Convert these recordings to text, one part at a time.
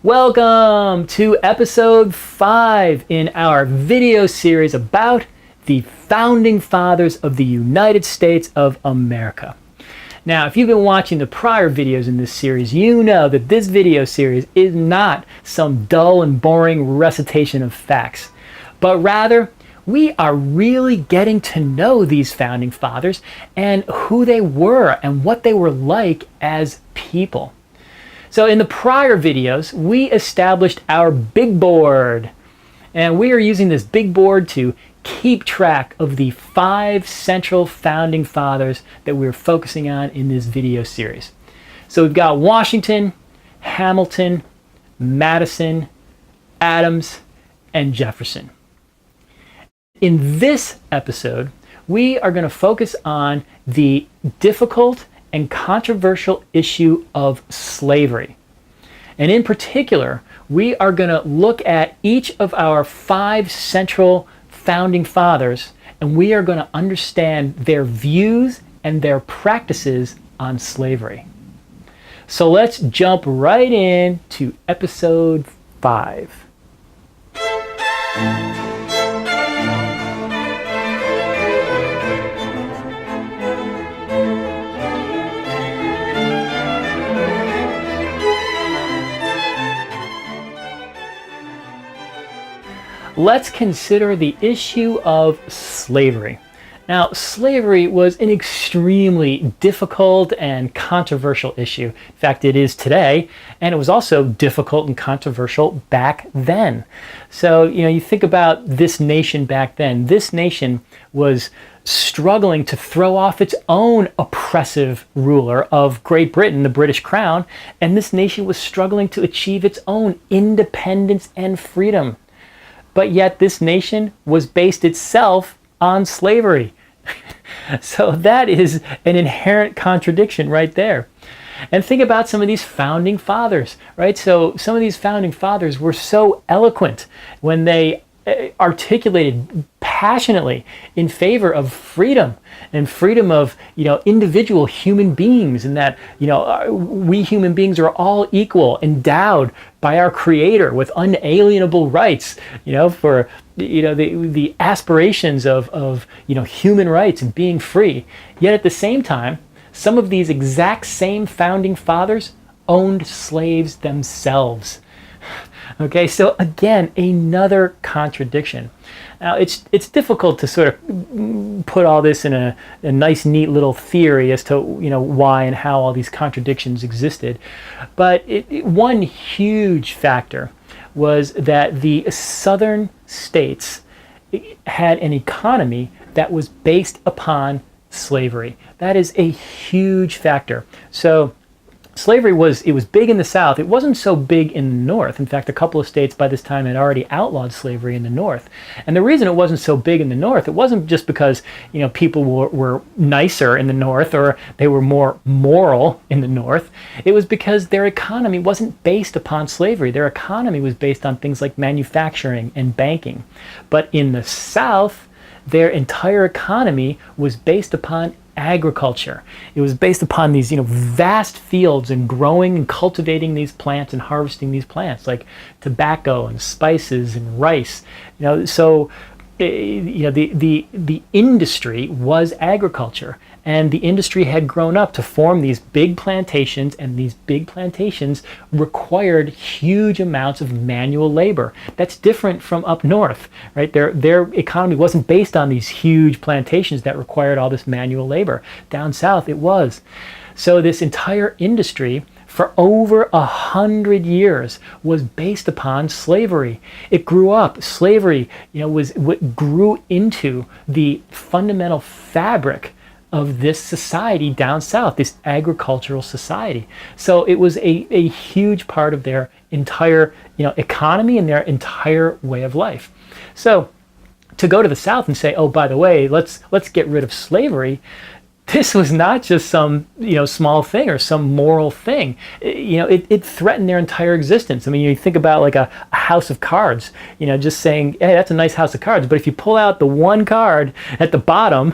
Welcome to episode 5 in our video series about the Founding Fathers of the United States of America. Now, if you've been watching the prior videos in this series, you know that this video series is not some dull and boring recitation of facts, but rather we are really getting to know these Founding Fathers and who they were and what they were like as people. So in the prior videos, we established our big board, and we are using this big board to keep track of the 5 central Founding Fathers that we're focusing on in this video series. So we've got Washington, Hamilton, Madison, Adams, and Jefferson. In this episode, we are going to focus on the difficult and controversial issue of slavery. And in particular, we are going to look at each of our 5 central Founding Fathers, and we are going to understand their views and their practices on slavery. So let's jump right in to episode 5. Let's consider the issue of slavery. Now, slavery was an extremely difficult and controversial issue. In fact, it is today, and it was also difficult and controversial back then. So, you think about this nation back then. This nation was struggling to throw off its own oppressive ruler of Great Britain, the British Crown, and this nation was struggling to achieve its own independence and freedom. But yet this nation was based itself on slavery. So that is an inherent contradiction right there. And think about some of these Founding Fathers, right? So some of these Founding Fathers were so eloquent when they articulated passionately in favor of freedom and freedom of individual human beings, and that we human beings are all equal, endowed by our Creator with unalienable rights, for the aspirations of human rights and being free. Yet at the same time, some of these exact same Founding Fathers owned slaves themselves. Okay, so again, another contradiction. Now, it's difficult to sort of put all this in a nice, neat little theory as to why and how all these contradictions existed. But one huge factor was that the southern states had an economy that was based upon slavery. That is a huge factor. So slavery was big in the South. It wasn't so big in the North. In fact, a couple of states by this time had already outlawed slavery in the North. And the reason it wasn't so big in the North, it wasn't just because people were nicer in the North or they were more moral in the North. It was because their economy wasn't based upon slavery. Their economy was based on things like manufacturing and banking. But in the South, their entire economy was based upon agriculture. It was based upon these vast fields and growing and cultivating these plants and harvesting these plants like tobacco and spices and rice. So the industry was agriculture, and the industry had grown up to form these big plantations, and these big plantations required huge amounts of manual labor. That's different from up north, right? Their economy wasn't based on these huge plantations that required all this manual labor. Down south it was. So this entire industry for over 100 years was based upon slavery. It grew up. Slavery, was what grew into the fundamental fabric of this society down south, this agricultural society. So it was a huge part of their entire economy and their entire way of life. So to go to the South and say, oh, by the way, let's get rid of slavery, this was not just some, small thing or some moral thing. It threatened their entire existence. I mean, you think about like a house of cards, just saying, hey, that's a nice house of cards. But if you pull out the one card at the bottom,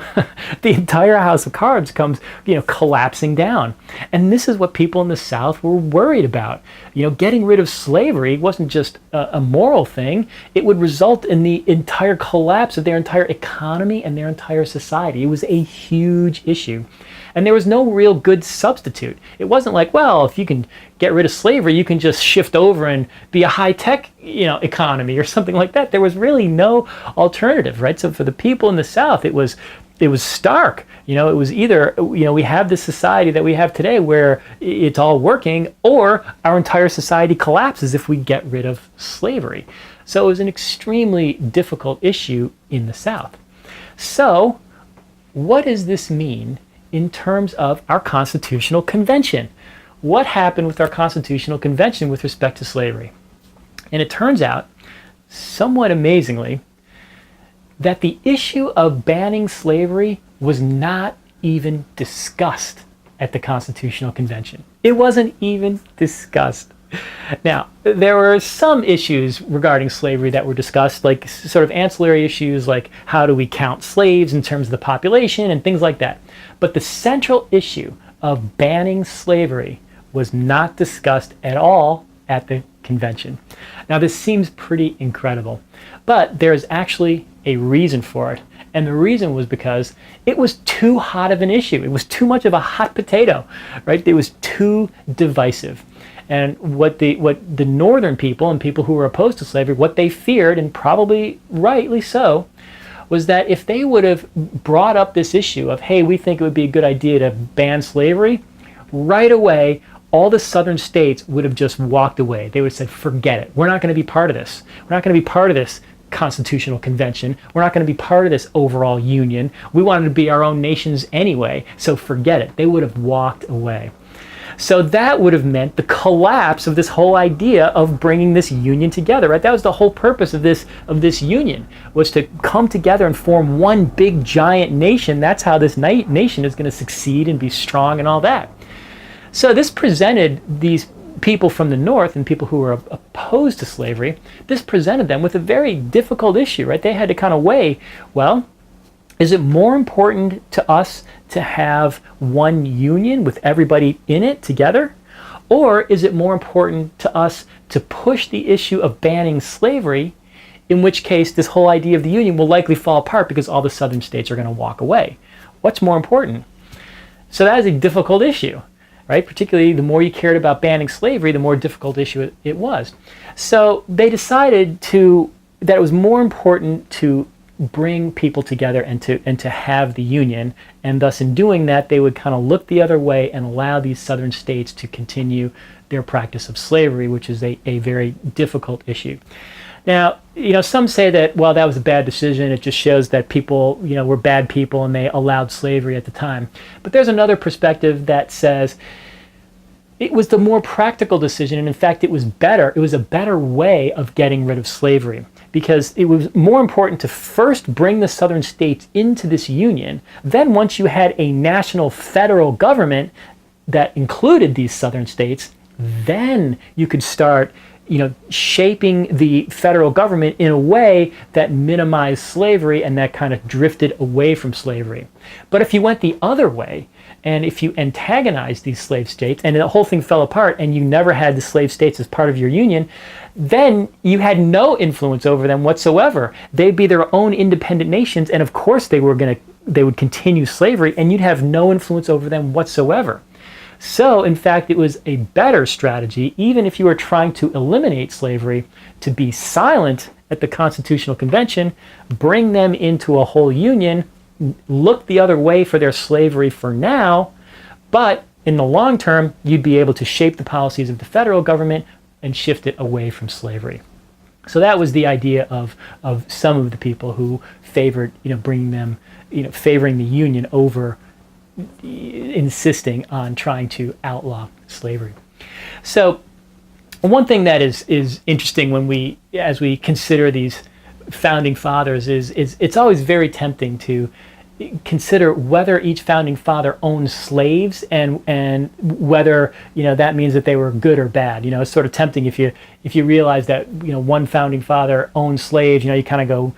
the entire house of cards comes, collapsing down. And this is what people in the South were worried about. Getting rid of slavery wasn't just a moral thing. It would result in the entire collapse of their entire economy and their entire society. It was a huge issue. And there was no real good substitute. It wasn't like, well, if you can get rid of slavery, you can just shift over and be a high-tech, economy or something like that. There was really no alternative, right? So for the people in the South, it was stark. It was either, we have this society that we have today where it's all working, or our entire society collapses if we get rid of slavery. So it was an extremely difficult issue in the South. So what does this mean in terms of our Constitutional Convention? What happened with our Constitutional Convention with respect to slavery? And it turns out, somewhat amazingly, that the issue of banning slavery was not even discussed at the Constitutional Convention. It wasn't even discussed. Now, there were some issues regarding slavery that were discussed, like sort of ancillary issues like how do we count slaves in terms of the population and things like that. But the central issue of banning slavery was not discussed at all at the convention. Now, this seems pretty incredible, but there is actually a reason for it. And the reason was because it was too hot of an issue. It was too much of a hot potato, right? It was too divisive. And what the northern people and people who were opposed to slavery, what they feared, and probably rightly so, was that if they would have brought up this issue of, hey, we think it would be a good idea to ban slavery, right away, all the southern states would have just walked away. They would have said, forget it. We're not going to be part of this. We're not going to be part of this Constitutional Convention. We're not going to be part of this overall union. We wanted to be our own nations anyway, so forget it. They would have walked away. So that would have meant the collapse of this whole idea of bringing this union together, right? That was the whole purpose of this union, was to come together and form one big giant nation. That's how this nation is going to succeed and be strong and all that. So this presented these people from the North and people who were opposed to slavery, this presented them with a very difficult issue, right? They had to kind of weigh, well, is it more important to us to have one union with everybody in it together? Or is it more important to us to push the issue of banning slavery, in which case this whole idea of the union will likely fall apart because all the southern states are going to walk away? What's more important? So that is a difficult issue, right? Particularly the more you cared about banning slavery, the more difficult issue it was. So they decided that it was more important to bring people together and to have the union, and thus in doing that they would kind of look the other way and allow these southern states to continue their practice of slavery, which is a very difficult issue. Now, some say that, well, that was a bad decision. It just shows that people, were bad people and they allowed slavery at the time. But there's another perspective that says it was the more practical decision, and in fact it was better. It was a better way of getting rid of slavery, because it was more important to first bring the southern states into this union. Then once you had a national federal government that included these southern states, then you could start shaping the federal government in a way that minimized slavery and that kind of drifted away from slavery. But if you went the other way, and if you antagonized these slave states and the whole thing fell apart and you never had the slave states as part of your union, then you had no influence over them whatsoever. They'd be their own independent nations, and of course they would continue slavery, and you'd have no influence over them whatsoever. So, in fact, it was a better strategy, even if you were trying to eliminate slavery, to be silent at the Constitutional Convention, bring them into a whole union, look the other way for their slavery for now, but in the long term, you'd be able to shape the policies of the federal government and shift it away from slavery. So that was the idea of some of the people who favored, bringing them, favoring the union over insisting on trying to outlaw slavery. So one thing that is interesting as we consider these founding fathers is it's always very tempting to consider whether each founding father owned slaves, and whether that means that they were good or bad. It's sort of tempting if you realize that one founding father owned slaves. You kind of go,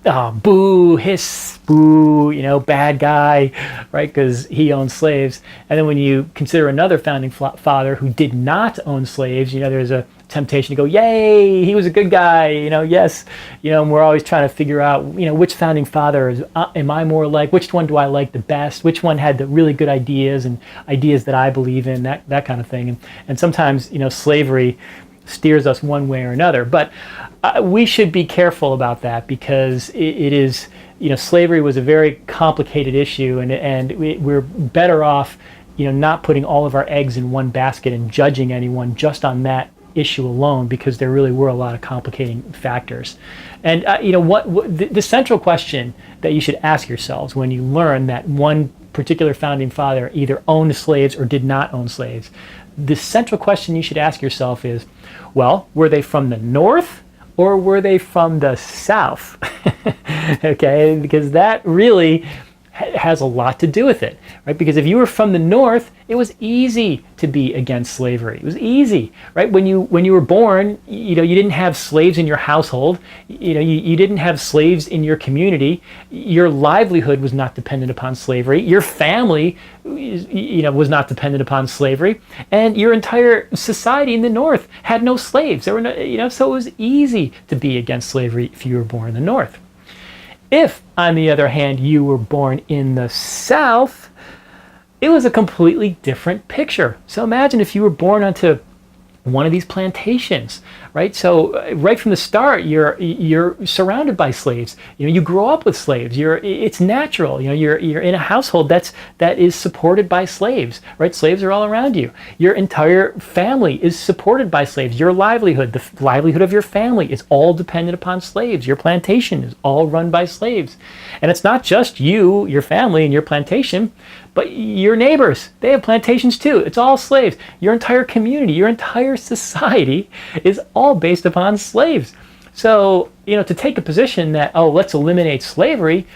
oh, boo, hiss, boo, bad guy, right? Because he owned slaves. And then when you consider another founding father who did not own slaves, there's a temptation to go, yay, he was a good guy, yes. And we're always trying to figure out, which founding father am I more like? Which one do I like the best? Which one had the really good ideas and ideas that I believe in, that kind of thing. And sometimes, slavery steers us one way or another. But we should be careful about that, because it is, slavery was a very complicated issue, and we're better off, not putting all of our eggs in one basket and judging anyone just on that issue alone, because there really were a lot of complicating factors. And the central question that you should ask yourselves when you learn that one particular founding father either owned slaves or did not own slaves, the central question you should ask yourself is, well, were they from the North or were they from the South? Okay, because that really has a lot to do with it, right? Because if you were from the North, it was easy to be against slavery. It was easy, right? When you were born, you didn't have slaves in your household. You didn't have slaves in your community. Your livelihood was not dependent upon slavery. Your family, was not dependent upon slavery, and your entire society in the North had no slaves. There were no, so it was easy to be against slavery if you were born in the North. If, on the other hand, you were born in the South, it was a completely different picture. So imagine if you were born onto one of these plantations, right? So right from the start, you're surrounded by slaves. You grow up with slaves. It's natural. You're in a household that is supported by slaves, right? Slaves are all around you. Your entire family is supported by slaves. Your livelihood, the livelihood of your family, is all dependent upon slaves. Your plantation is all run by slaves, and it's not just you, your family, and your plantation, but your neighbors. They have plantations too. It's all slaves. Your entire community, your entire society is all based upon slaves. So, to take a position that, oh, let's eliminate slavery,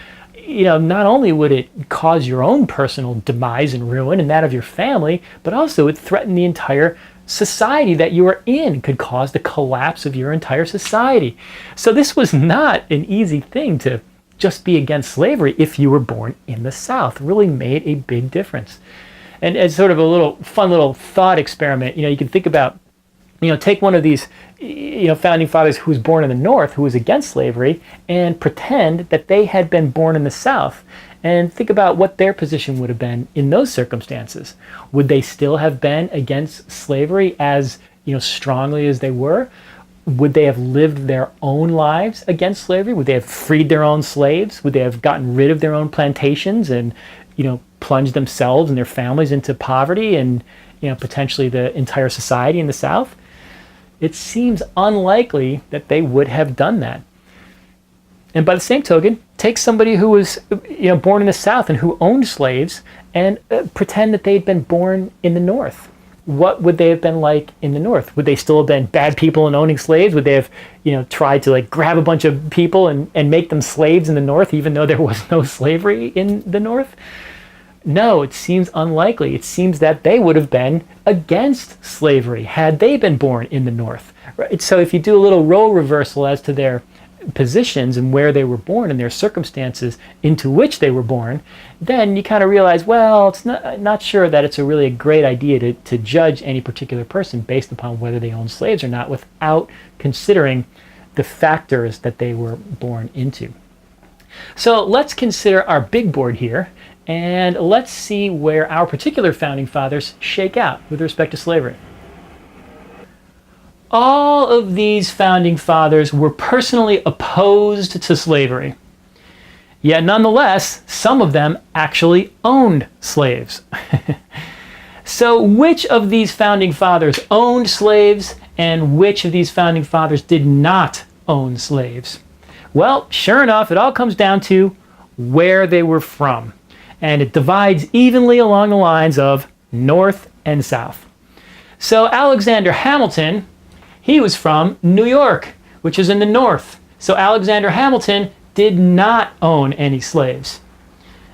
not only would it cause your own personal demise and ruin and that of your family, but also it threatened the entire society that you are in, could cause the collapse of your entire society. So this was not an easy thing to just be against slavery if you were born in the South. It really made a big difference. And as sort of a fun little thought experiment, you can think about, take one of these, founding fathers who was born in the North, who was against slavery, and pretend that they had been born in the South, and think about what their position would have been in those circumstances. Would they still have been against slavery as, strongly as they were? Would they have lived their own lives against slavery? Would they have freed their own slaves? Would they have gotten rid of their own plantations and, plunged themselves and their families into poverty and, potentially the entire society in the South? It seems unlikely that they would have done that. And by the same token, take somebody who was, born in the South and who owned slaves, and pretend that they'd been born in the North. What would they have been like in the North? Would they still have been bad people and owning slaves? Would they have, tried to grab a bunch of people and make them slaves in the North, even though there was no slavery in the North? No, it seems unlikely. It seems that they would have been against slavery had they been born in the North. Right? So if you do a little role reversal as to their positions and where they were born and their circumstances into which they were born, then you kind of realize, well, it's not sure that it's a great idea to judge any particular person based upon whether they own slaves or not without considering the factors that they were born into. So let's consider our big board here, and let's see where our particular founding fathers shake out with respect to slavery. All of these founding fathers were personally opposed to slavery. Yet nonetheless, some of them actually owned slaves. So which of these founding fathers owned slaves and which of these founding fathers did not own slaves? Well, sure enough, it all comes down to where they were from. And it divides evenly along the lines of North and South. So Alexander Hamilton, he was from New York, which is in the North. So Alexander Hamilton did not own any slaves.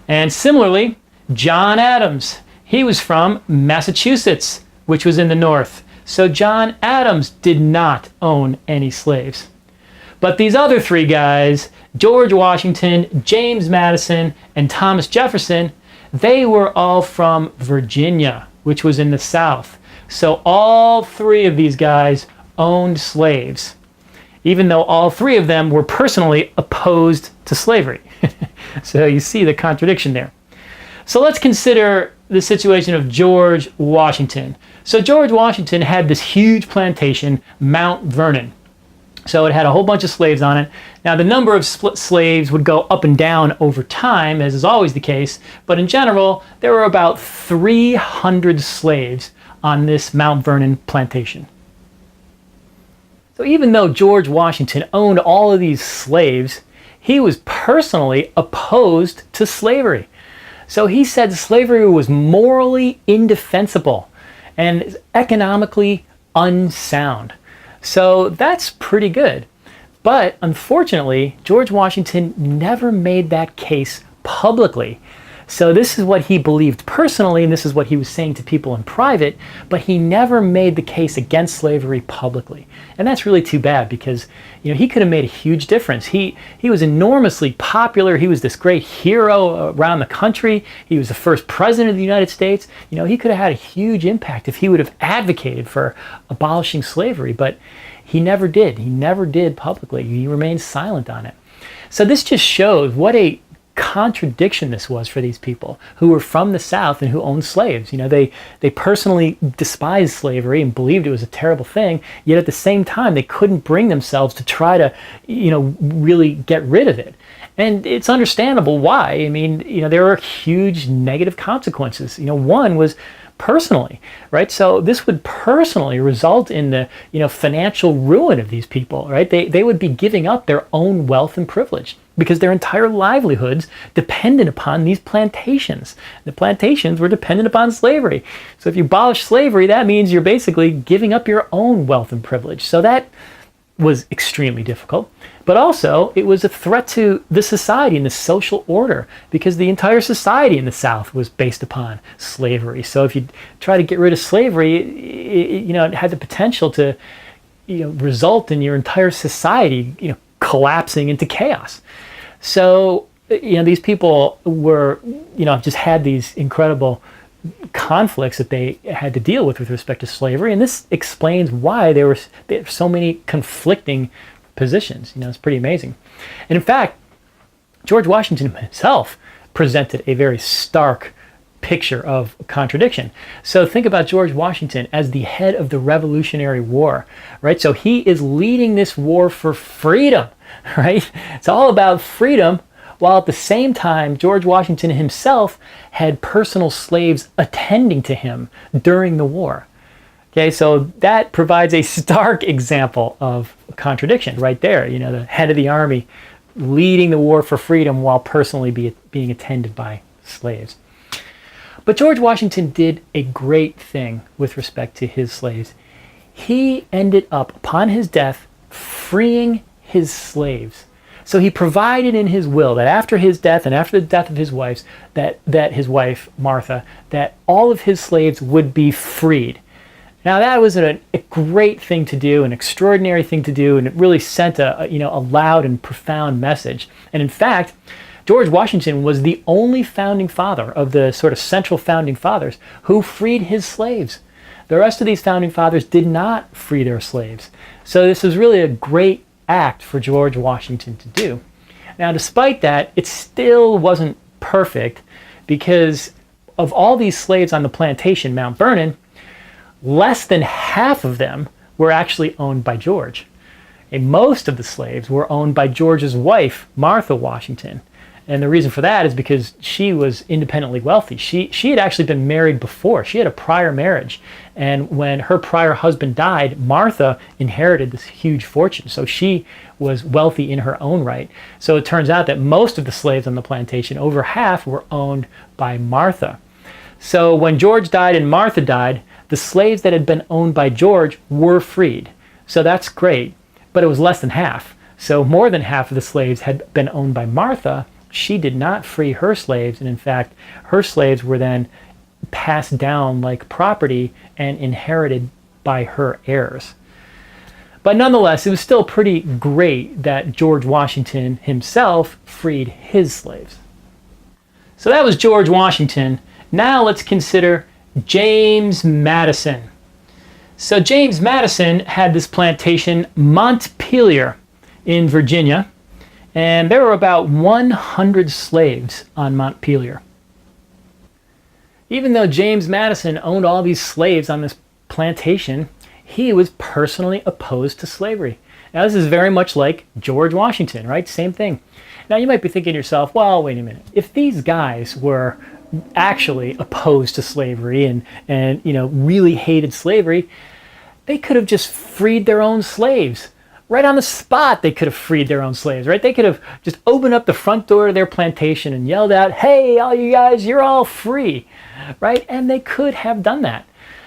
And similarly, John Adams, he was from Massachusetts, which was in the North. So John Adams did not own any slaves. But these other three guys, George Washington, James Madison, and Thomas Jefferson, they were all from Virginia, which was in the South. So all three of these guys owned slaves, even though all three of them were personally opposed to slavery. So you see the contradiction there. So let's consider the situation of George Washington. So George Washington had this huge plantation, Mount Vernon. So it had a whole bunch of slaves on it. Now the number of slaves would go up and down over time, as is always the case, but in general, there were about 300 slaves on this Mount Vernon plantation. So even though George Washington owned all of these slaves, he was personally opposed to slavery. So he said slavery was morally indefensible and economically unsound. So that's pretty good. But unfortunately, George Washington never made that case publicly. So this is what he believed personally, and this is what he was saying to people in private, but he never made the case against slavery publicly. And that's really too bad because, he could have made a huge difference. He was enormously popular. He was this great hero around the country. He was the first president of the United States. He could have had a huge impact if he would have advocated for abolishing slavery, but he never did. He never did publicly. He remained silent on it. So this just shows what a contradiction this was for these people who were from the South and who owned slaves. They personally despised slavery and believed it was a terrible thing, yet at the same time they couldn't bring themselves to try to really get rid of it. And it's understandable why. There were huge negative consequences. One was personally, right? So this would personally result in the financial ruin of these people, right? They would be giving up their own wealth and privilege because their entire livelihoods depended upon these plantations. The plantations were dependent upon slavery. So if you abolish slavery, that means you're basically giving up your own wealth and privilege. So that was extremely difficult. But also, it was a threat to the society and the social order because the entire society in the South was based upon slavery. So if you try to get rid of slavery, it had the potential to result in your entire society collapsing into chaos. So these people were just had these incredible conflicts that they had to deal with respect to slavery, and this explains why there were so many conflicting positions. It's pretty amazing. And in fact, George Washington himself presented a very stark picture of contradiction. So think about George Washington as the head of the Revolutionary War, right? So he is leading this war for freedom, right? It's all about freedom, while at the same time, George Washington himself had personal slaves attending to him during the war. Okay, so that provides a stark example of contradiction right there. The head of the army leading the war for freedom while personally being attended by slaves. But George Washington did a great thing with respect to his slaves. He ended up, upon his death, freeing his slaves. So he provided in his will that after his death and after the death of his wife, that his wife, Martha, that all of his slaves would be freed. Now that was a great thing to do, an extraordinary thing to do, and it really sent a loud and profound message. And in fact, George Washington was the only founding father of the sort of central founding fathers who freed his slaves. The rest of these founding fathers did not free their slaves. So this was really a great act for George Washington to do. Now, despite that, it still wasn't perfect because of all these slaves on the plantation, Mount Vernon, less than half of them were actually owned by George. And most of the slaves were owned by George's wife, Martha Washington. And the reason for that is because she was independently wealthy. She had actually been married before. She had a prior marriage. And when her prior husband died, Martha inherited this huge fortune. So she was wealthy in her own right. So it turns out that most of the slaves on the plantation, over half, were owned by Martha. So when George died and Martha died, the slaves that had been owned by George were freed. So that's great, but it was less than half. So more than half of the slaves had been owned by Martha, she did not free her slaves, and in fact, her slaves were then passed down like property and inherited by her heirs. But nonetheless, it was still pretty great that George Washington himself freed his slaves. So that was George Washington. Now let's consider James Madison. So James Madison had this plantation, Montpelier, in Virginia, and there were about 100 slaves on Montpelier. Even though James Madison owned all these slaves on this plantation, he was personally opposed to slavery. Now this is very much like George Washington, right? Same thing. Now you might be thinking to yourself, well, wait a minute. If these guys were actually opposed to slavery and really hated slavery, they could have just freed their own slaves. Right on the spot, they could have freed their own slaves, right? They could have just opened up the front door of their plantation and yelled out, hey, all you guys, you're all free, right? And they could have done that.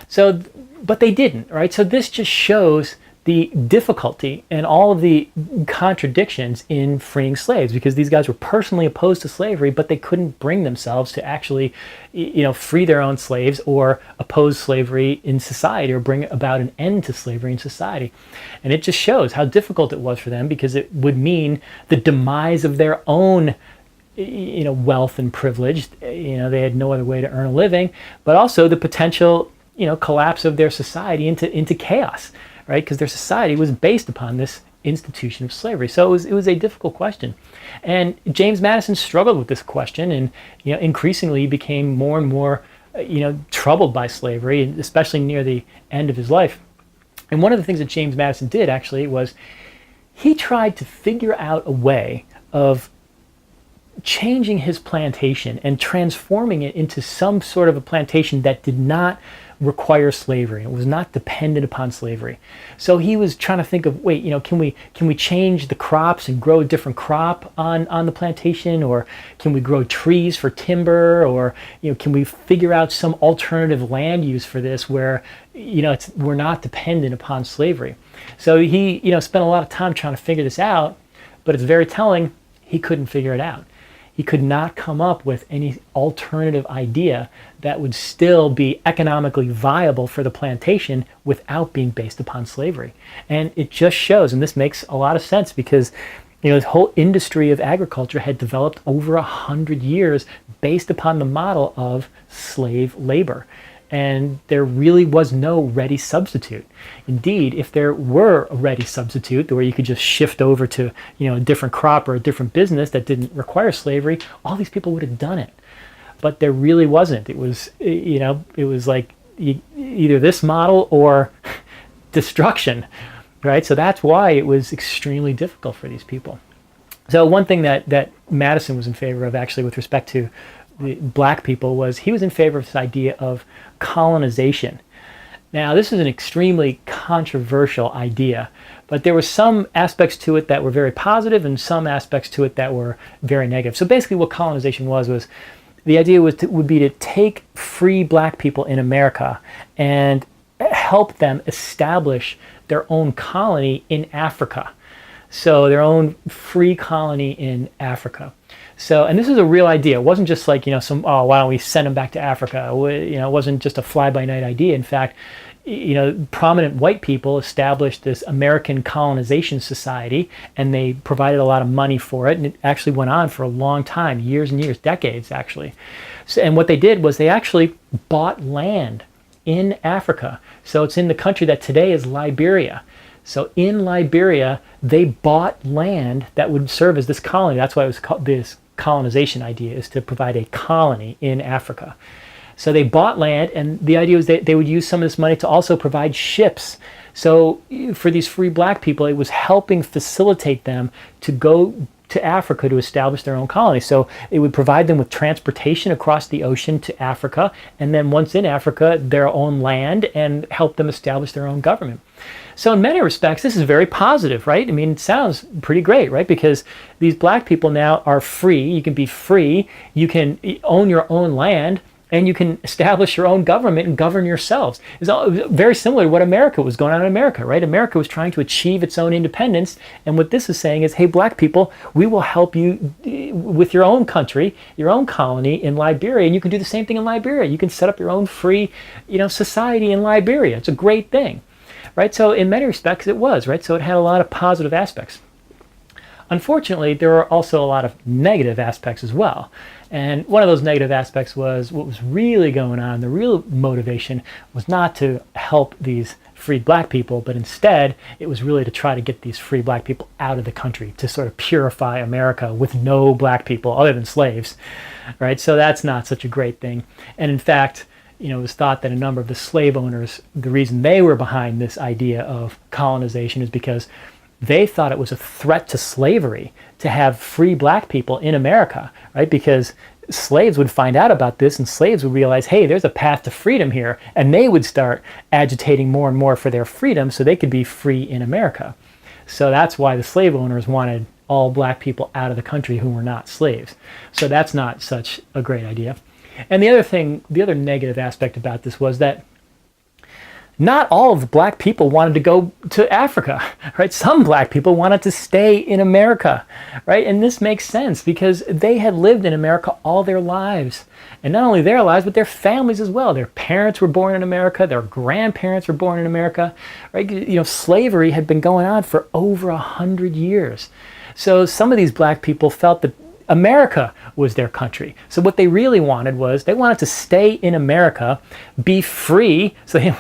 So, but they didn't, right? So this just shows the difficulty and all of the contradictions in freeing slaves, because these guys were personally opposed to slavery, but they couldn't bring themselves to actually, free their own slaves or oppose slavery in society or bring about an end to slavery in society. And it just shows how difficult it was for them, because it would mean the demise of their own wealth and privilege. They had no other way to earn a living, but also the potential collapse of their society into chaos, right? Because their society was based upon this institution of slavery. So it was a difficult question. And James Madison struggled with this question, and increasingly became more and more troubled by slavery, especially near the end of his life. And one of the things that James Madison did actually was he tried to figure out a way of changing his plantation and transforming it into some sort of a plantation that did not require slavery. It was not dependent upon slavery. So he was trying to think of, can we change the crops and grow a different crop on the plantation, or can we grow trees for timber, or can we figure out some alternative land use for this where we're not dependent upon slavery. So he spent a lot of time trying to figure this out, but it's very telling he couldn't figure it out. He could not come up with any alternative idea that would still be economically viable for the plantation without being based upon slavery. And it just shows, and this makes a lot of sense, because this whole industry of agriculture had developed over 100 years based upon the model of slave labor. And there really was no ready substitute. Indeed, if there were a ready substitute where you could just shift over to a different crop or a different business that didn't require slavery, all these people would have done it. But there really wasn't. It was it was like either this model or destruction, right? So that's why it was extremely difficult for these people. So one thing that Madison was in favor of, actually, with respect to the black people, was he was in favor of this idea of colonization. Now, this is an extremely controversial idea, but there were some aspects to it that were very positive and some aspects to it that were very negative. So basically what colonization was the idea would be to take free black people in America and help them establish their own colony in Africa. So their own free colony in Africa. So, and this is a real idea. It wasn't just like, why don't we send them back to Africa? It wasn't just a fly-by-night idea. In fact, prominent white people established this American Colonization Society, and they provided a lot of money for it, and it actually went on for a long time, years and years, decades, actually. So, and what they did was they actually bought land in Africa. So it's in the country that today is Liberia. So in Liberia, they bought land that would serve as this colony. That's why it was called this colonization idea, is to provide a colony in Africa. So they bought land, and the idea was that they would use some of this money to also provide ships. So for these free black people, it was helping facilitate them to go to Africa to establish their own colony. So it would provide them with transportation across the ocean to Africa, and then once in Africa, their own land, and help them establish their own government. So in many respects, this is very positive, right? I mean, it sounds pretty great, right? Because these black people now are free. You can be free. You can own your own land. and you can establish your own government and govern yourselves. It's all very similar to what America was going on in America, right? America was trying to achieve its own independence, and what this is saying is, hey, black people, we will help you with your own country, your own colony in Liberia, and you can do the same thing in Liberia. You can set up your own free, society in Liberia. It's a great thing, right? So in many respects, it was, right? So it had a lot of positive aspects. Unfortunately, there are also a lot of negative aspects as well. And one of those negative aspects was what was really going on. The real motivation was not to help these freed black people, but instead it was really to try to get these free black people out of the country, to sort of purify America with no black people other than slaves, right? So that's not such a great thing. And in fact, it was thought that a number of the slave owners, the reason they were behind this idea of colonization is because they thought it was a threat to slavery to have free black people in America, right? Because slaves would find out about this, and slaves would realize, hey, there's a path to freedom here, and they would start agitating more and more for their freedom so they could be free in America. So that's why the slave owners wanted all black people out of the country who were not slaves. So that's not such a great idea. And the other negative aspect about this was that not all of the black people wanted to go to Africa, right? Some black people wanted to stay in America, right? And this makes sense because they had lived in America all their lives. And not only their lives, but their families as well. Their parents were born in America. Their grandparents were born in America, right? Slavery had been going on for over 100 years. So some of these black people felt that America was their country. So what they really wanted was they wanted to stay in America, be free, so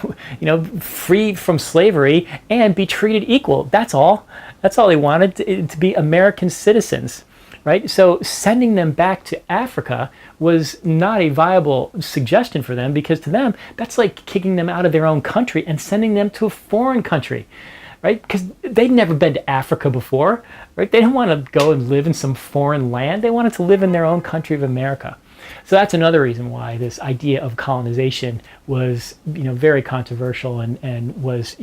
free from slavery, and be treated equal. That's all. That's all they wanted, to be American citizens, right? So sending them back to Africa was not a viable suggestion for them, because to them, that's like kicking them out of their own country and sending them to a foreign country, right? Because they'd never been to Africa before, right? They didn't want to go and live in some foreign land. They wanted to live in their own country of America. So that's another reason why this idea of colonization was, very controversial and was,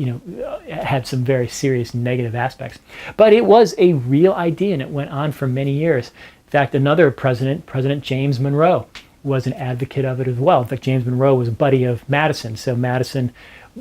had some very serious negative aspects. But it was a real idea, and it went on for many years. In fact, another president, President James Monroe, was an advocate of it as well. In fact, James Monroe was a buddy of Madison. So Madison,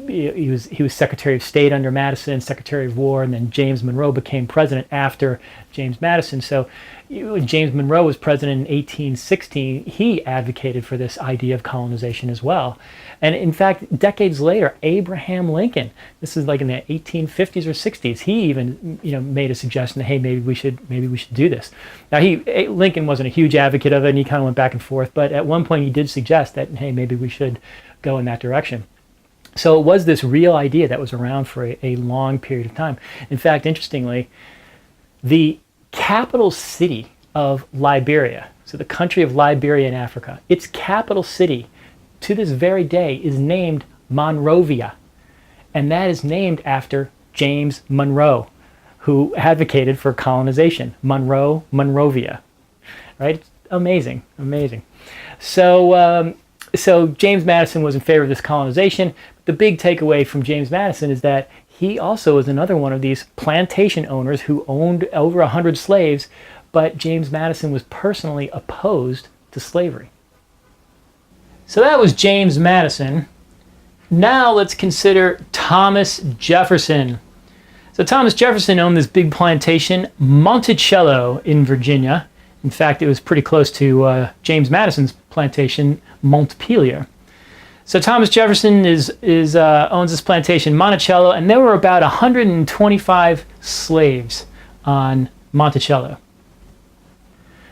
he was Secretary of State under Madison, Secretary of War, and then James Monroe became president after James Madison. So when James Monroe was president in 1816, he advocated for this idea of colonization as well. And in fact, decades later, Abraham Lincoln, this is like in the 1850s or 60s, he even made a suggestion that, hey, maybe we should do this. Now Lincoln wasn't a huge advocate of it, and he kind of went back and forth, but at one point he did suggest that, hey, maybe we should go in that direction. So it was this real idea that was around for a long period of time. In fact, interestingly, the capital city of Liberia, so the country of Liberia in Africa, its capital city to this very day is named Monrovia. And that is named after James Monroe, who advocated for colonization. Monrovia, right? Amazing. So James Madison was in favor of this colonization. The big takeaway from James Madison is that he also was another one of these plantation owners who owned over 100 slaves, but James Madison was personally opposed to slavery. So that was James Madison. Now let's consider Thomas Jefferson. So Thomas Jefferson owned this big plantation, Monticello, in Virginia. In fact, it was pretty close to James Madison's plantation, Montpelier. So Thomas Jefferson owns this plantation, Monticello, and there were about 125 slaves on Monticello.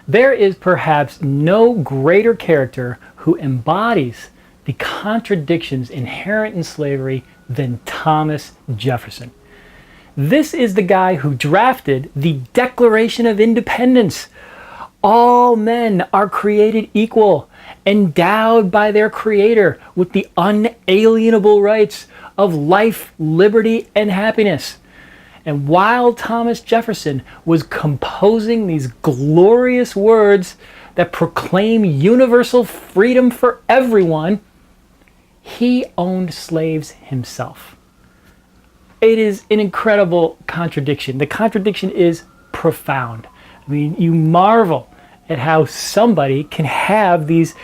There is perhaps no greater character who embodies the contradictions inherent in slavery than Thomas Jefferson. This is the guy who drafted the Declaration of Independence. All men are created equal, endowed by their Creator with the unalienable rights of life, liberty, and happiness. And while Thomas Jefferson was composing these glorious words that proclaim universal freedom for everyone, he owned slaves himself. It is an incredible contradiction. The contradiction is profound. I mean, you marvel at how somebody can have these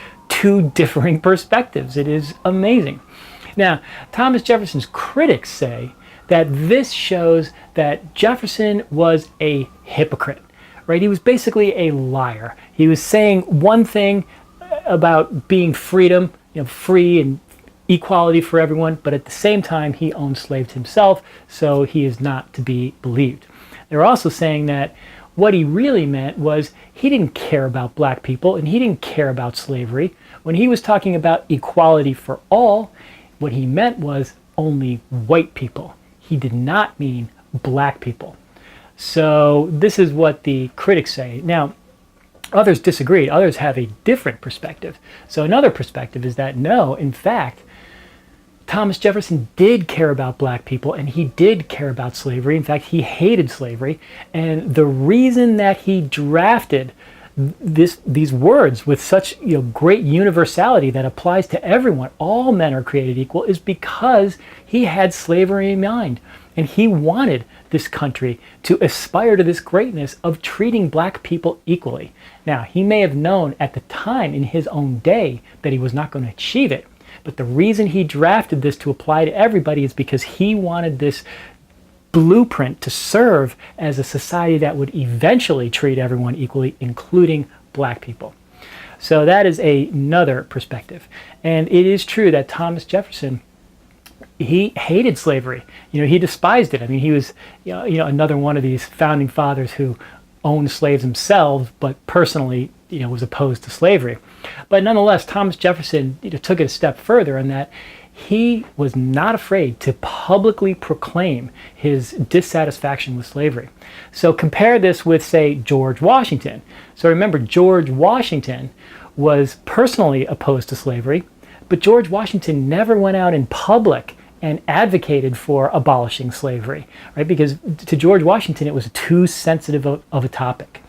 two differing perspectives. It is amazing. Now, Thomas Jefferson's critics say that this shows that Jefferson was a hypocrite, right? He was basically a liar. He was saying one thing about being freedom, free and equality for everyone, but at the same time, he owned slaves himself, so he is not to be believed. They're also saying that what he really meant was he didn't care about black people and he didn't care about slavery. When he was talking about equality for all, what he meant was only white people. He did not mean black people. So this is what the critics say. Now, others disagreed. Others have a different perspective. So another perspective is that no, in fact, Thomas Jefferson did care about black people and he did care about slavery. In fact, he hated slavery. And the reason that he drafted these words with such great universality that applies to everyone, all men are created equal, is because he had slavery in mind. And he wanted this country to aspire to this greatness of treating black people equally. Now, he may have known at the time in his own day that he was not going to achieve it. But the reason he drafted this to apply to everybody is because he wanted this blueprint to serve as a society that would eventually treat everyone equally, including black people. So that is another perspective. And it is true that Thomas Jefferson, he hated slavery. He despised it. I mean, he was another one of these founding fathers who owned slaves themselves, but personally, was opposed to slavery. But nonetheless, Thomas Jefferson took it a step further in that he was not afraid to publicly proclaim his dissatisfaction with slavery. So compare this with, say, George Washington. So remember, George Washington was personally opposed to slavery, but George Washington never went out in public and advocated for abolishing slavery, right? Because to George Washington, it was too sensitive of a topic.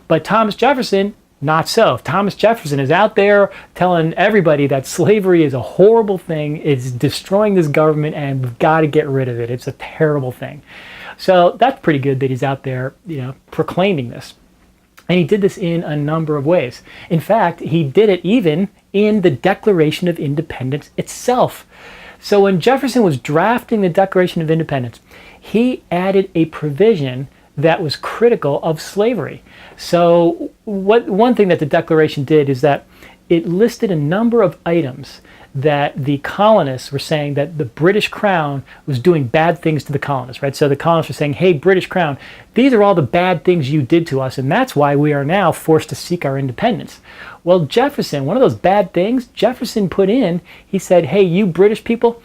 But Thomas Jefferson, not so. Thomas Jefferson is out there telling everybody that slavery is a horrible thing, it's destroying this government, and we've got to get rid of it. It's a terrible thing. So that's pretty good that he's out there, proclaiming this. And he did this in a number of ways. In fact, he did it even in the Declaration of Independence itself. So when Jefferson was drafting the Declaration of Independence, he added a provision that was critical of slavery. So one thing that the Declaration did is that it listed a number of items that the colonists were saying that the British Crown was doing bad things to the colonists, right? So the colonists were saying, hey, British Crown, these are all the bad things you did to us, and that's why we are now forced to seek our independence. Well, Jefferson, one of those bad things, Jefferson put in, he said, hey, you British people,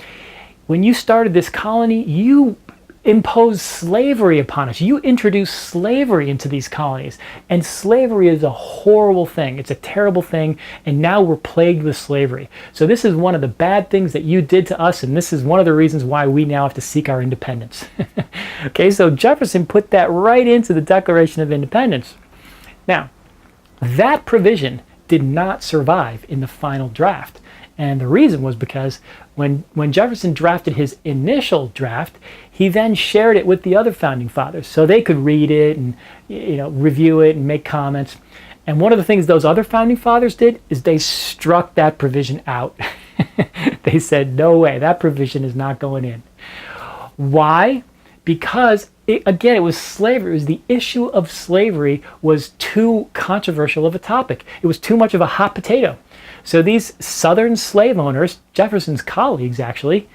when you started this colony, you imposed slavery upon us. You introduced slavery into these colonies. And slavery is a horrible thing. It's a terrible thing. And now we're plagued with slavery. So this is one of the bad things that you did to us. And this is one of the reasons why we now have to seek our independence. Okay, so Jefferson put that right into the Declaration of Independence. Now, that provision did not survive in the final draft. And the reason was because when Jefferson drafted his initial draft, he then shared it with the other founding fathers so they could read it and review it and make comments. And one of the things those other founding fathers did is they struck that provision out. They said, no way, that provision is not going in. Why? Because it was slavery. It was the issue of slavery was too controversial of a topic. It was too much of a hot potato. So these Southern slave owners, Jefferson's colleagues actually,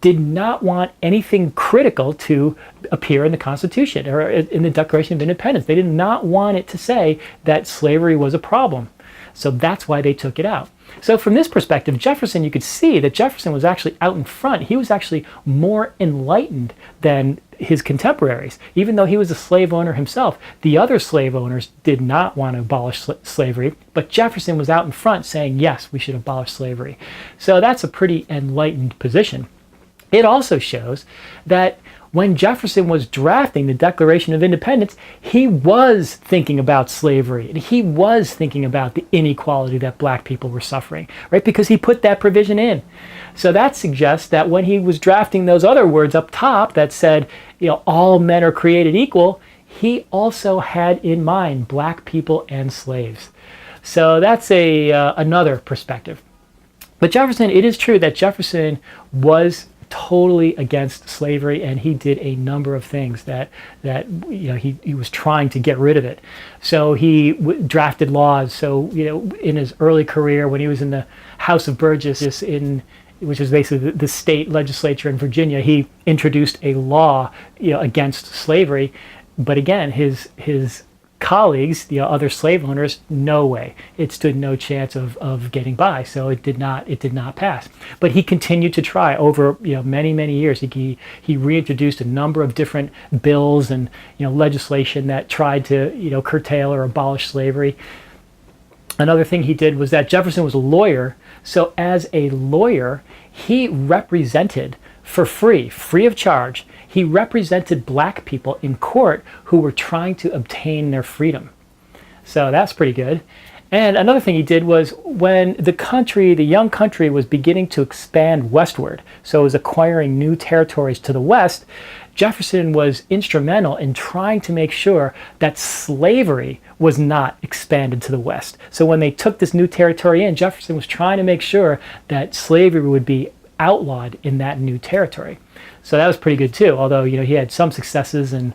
did not want anything critical to appear in the Constitution or in the Declaration of Independence. They did not want it to say that slavery was a problem. So that's why they took it out. So from this perspective, Jefferson, you could see that Jefferson was actually out in front. He was actually more enlightened than his contemporaries. Even though he was a slave owner himself, the other slave owners did not want to abolish slavery, but Jefferson was out in front saying, yes, we should abolish slavery. So that's a pretty enlightened position. It also shows that when Jefferson was drafting the Declaration of Independence, he was thinking about slavery and he was thinking about the inequality that black people were suffering, right? Because he put that provision in. So that suggests that when he was drafting those other words up top that said, all men are created equal, he also had in mind black people and slaves. So that's another perspective. But Jefferson, it is true that Jefferson was totally against slavery, and he did a number of things that he was trying to get rid of it. So he drafted laws. So in his early career, when he was in the House of Burgess, which is basically the state legislature in Virginia, he introduced a law against slavery. But again, his colleagues, the other slave owners, no way. It stood no chance of getting by. So it did not pass. But he continued to try over many years. He reintroduced a number of different bills and legislation that tried to curtail or abolish slavery. Another thing he did was that Jefferson was a lawyer. So as a lawyer, he represented for free of charge. He represented black people in court who were trying to obtain their freedom. So that's pretty good. And another thing he did was when the young country was beginning to expand westward, so it was acquiring new territories to the west, Jefferson was instrumental in trying to make sure that slavery was not expanded to the west. So when they took this new territory in, Jefferson was trying to make sure that slavery would be outlawed in that new territory. So that was pretty good too, although he had some successes and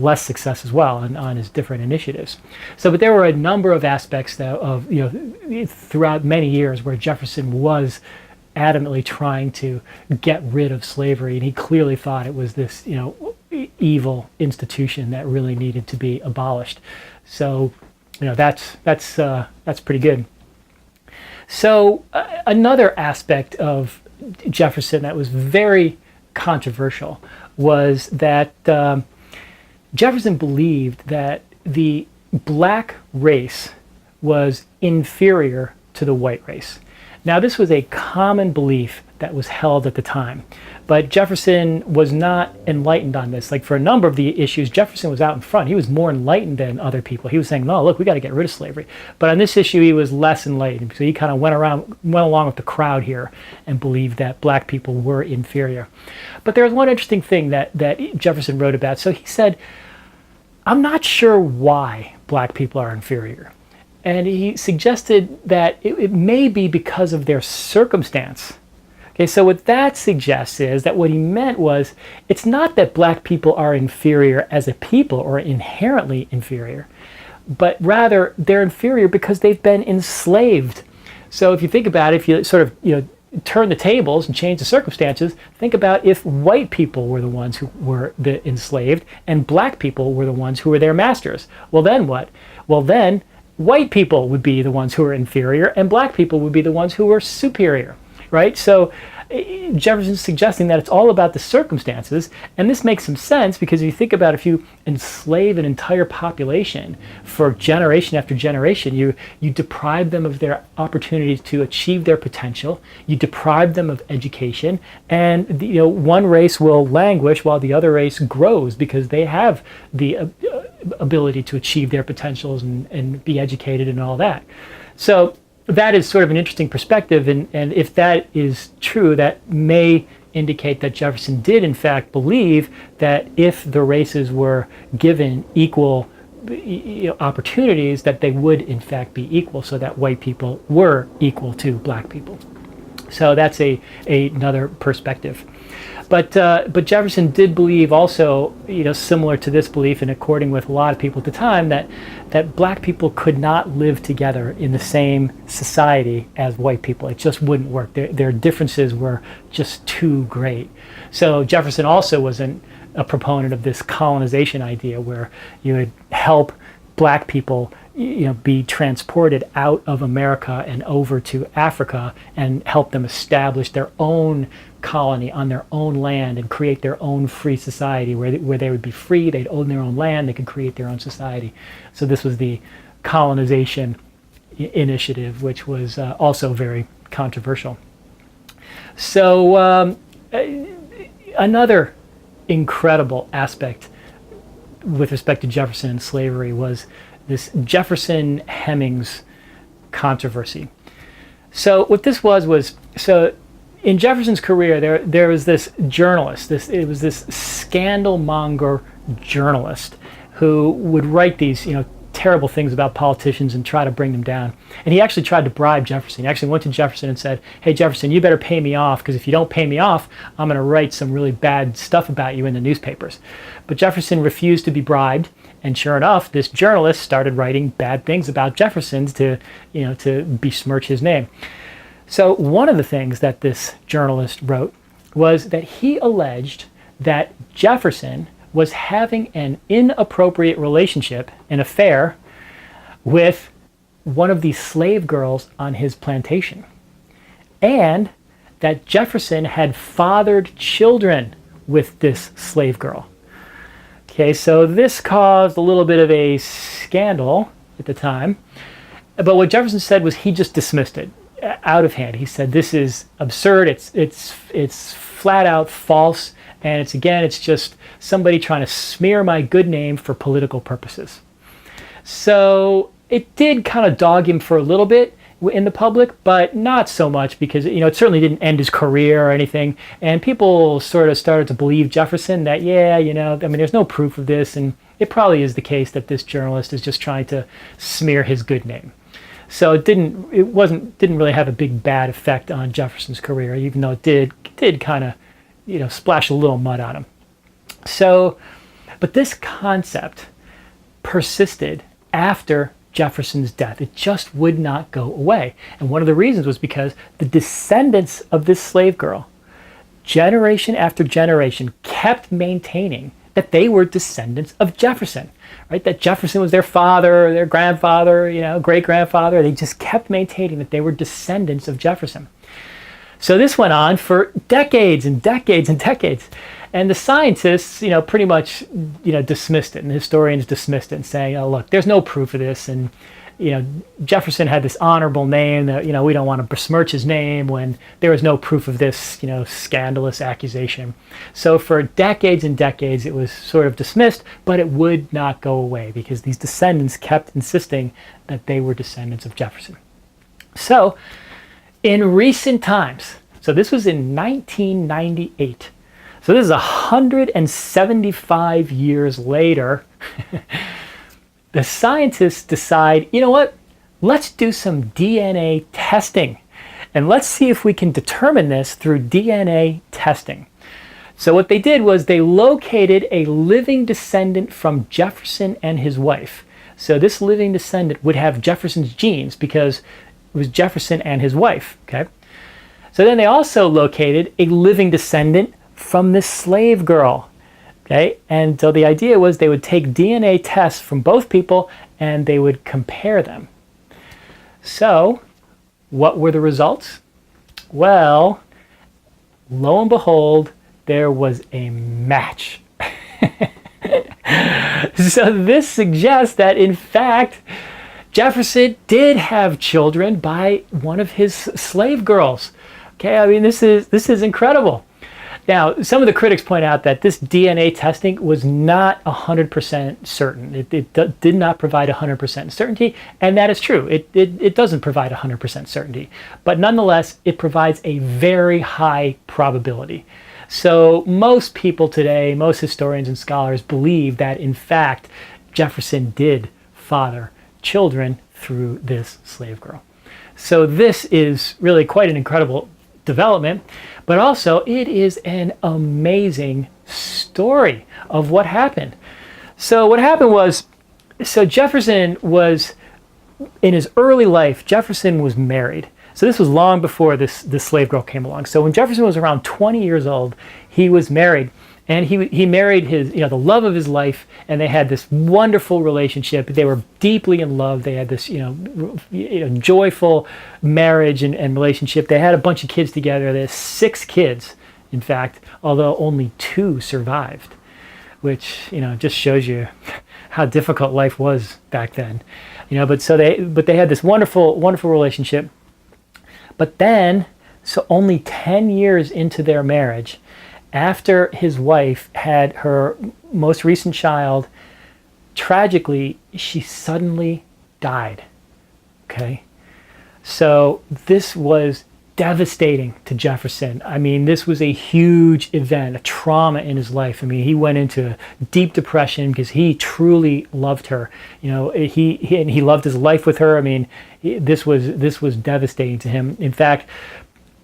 less success as well on his different initiatives. But there were a number of aspects throughout many years where Jefferson was adamantly trying to get rid of slavery, and he clearly thought it was this evil institution that really needed to be abolished. So that's pretty good. So another aspect of Jefferson that was very controversial was that Jefferson believed that the black race was inferior to the white race. Now, this was a common belief that was held at the time, but Jefferson was not enlightened on this. Like for a number of the issues, Jefferson was out in front. He was more enlightened than other people. He was saying, no, look, we got to get rid of slavery. But on this issue, he was less enlightened. So he kind of went along with the crowd here and believed that black people were inferior. But there was one interesting thing that Jefferson wrote about. So he said, I'm not sure why black people are inferior. And he suggested that it may be because of their circumstance. Okay, so what that suggests is that what he meant was it's not that black people are inferior as a people or inherently inferior, but rather they're inferior because they've been enslaved. So if you think about it, if you sort of turn the tables and change the circumstances, think about if white people were the ones who were the enslaved and black people were the ones who were their masters. Well, then what? Well, then white people would be the ones who were inferior and black people would be the ones who were superior, right? So Jefferson's suggesting that it's all about the circumstances, and this makes some sense because if you think about if you enslave an entire population for generation after generation, you deprive them of their opportunities to achieve their potential, you deprive them of education, and one race will languish while the other race grows because they have the ability to achieve their potentials and be educated and all that. So that is sort of an interesting perspective, and if that is true, that may indicate that Jefferson did in fact believe that if the races were given equal opportunities, that they would in fact be equal, so that white people were equal to black people. So that's another perspective. But Jefferson did believe also, similar to this belief and according with a lot of people at the time, that black people could not live together in the same society as white people. It just wouldn't work. Their differences were just too great. So Jefferson also wasn't a proponent of this colonization idea where you would help black people be transported out of America and over to Africa and help them establish their own colony on their own land and create their own free society where they would be free, they'd own their own land, they could create their own society. So this was the colonization initiative, which was also very controversial. So another incredible aspect with respect to Jefferson and slavery was this Jefferson-Hemmings controversy. So what this was so in Jefferson's career, there was this journalist. It was this scandal monger journalist who would write these, terrible things about politicians and try to bring them down. And he actually tried to bribe Jefferson. He actually went to Jefferson and said, hey, Jefferson, you better pay me off, because if you don't pay me off, I'm going to write some really bad stuff about you in the newspapers. But Jefferson refused to be bribed. And sure enough, this journalist started writing bad things about Jefferson to besmirch his name. So one of the things that this journalist wrote was that he alleged that Jefferson was having an inappropriate relationship, an affair, with one of the slave girls on his plantation, and that Jefferson had fathered children with this slave girl. Okay, so this caused a little bit of a scandal at the time, but what Jefferson said was he just dismissed it out of hand. He said, this is absurd, it's flat out false, and it's just somebody trying to smear my good name for political purposes. So it did kind of dog him for a little bit in the public, but not so much, because it certainly didn't end his career or anything. And people sort of started to believe Jefferson that, there's no proof of this, and it probably is the case that this journalist is just trying to smear his good name. So it didn't really have a big bad effect on Jefferson's career, even though it did kind of splash a little mud on him. So, but this concept persisted after Jefferson's death. It just would not go away. And one of the reasons was because the descendants of this slave girl, generation after generation, kept maintaining that they were descendants of Jefferson, right? That Jefferson was their father, their grandfather, great-grandfather. They just kept maintaining that they were descendants of Jefferson. So this went on for decades and decades and decades. And the scientists, pretty much, dismissed it, and the historians dismissed it, and saying, oh, look, there's no proof of this. And, Jefferson had this honorable name that, we don't want to besmirch his name when there was no proof of this, scandalous accusation. So for decades and decades, it was sort of dismissed, but it would not go away because these descendants kept insisting that they were descendants of Jefferson. So in recent times, so this was in 1998, so this is 175 years later, the scientists decide, you know what, let's do some DNA testing. And let's see if we can determine this through DNA testing. So what they did was they located a living descendant from Jefferson and his wife. So this living descendant would have Jefferson's genes because it was Jefferson and his wife, okay? So then they also located a living descendant from this slave girl, okay? And so the idea was they would take DNA tests from both people and they would compare them. So what were the results? Well, lo and behold, there was a match. So this suggests that, in fact, Jefferson did have children by one of his slave girls. Okay, I mean, this is incredible. Now, some of the critics point out that this DNA testing was not 100% certain. It did not provide 100% certainty, and that is true. It doesn't provide 100% certainty, but nonetheless, it provides a very high probability. So most people today, most historians and scholars believe that, in fact, Jefferson did father children through this slave girl. So this is really quite an incredible development, but also it is an amazing story of what happened. So what happened was, Jefferson was, in his early life, Jefferson was married. So this was long before this slave girl came along. So when Jefferson was around 20 years old, he was married, and he married his, the love of his life, and they had this wonderful relationship. They were deeply in love. They had this, joyful marriage and relationship. They had a bunch of kids together. There's 6 kids, in fact, although only 2 survived, which, just shows you how difficult life was back then. But they had this wonderful, wonderful relationship. But then, so only 10 years into their marriage, after his wife had her most recent child, tragically, she suddenly died. Okay? So this was devastating to Jefferson. I mean, this was a huge event, a trauma in his life. I mean, he went into a deep depression because he truly loved her. You know, he loved his life with her. I mean, this was devastating to him. In fact,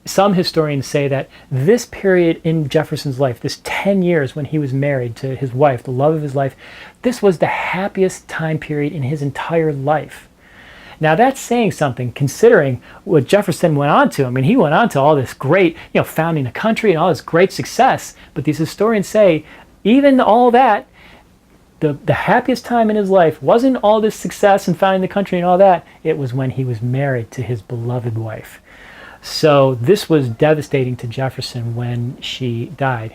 some historians say that this period in Jefferson's life, this 10 years when he was married to his wife, the love of his life, this was the happiest time period in his entire life. Now that's saying something, considering what Jefferson went on to. I mean, he went on to all this great, founding a country and all this great success. But these historians say, even all that, the happiest time in his life wasn't all this success and founding the country and all that. It was when he was married to his beloved wife. So this was devastating to Jefferson when she died.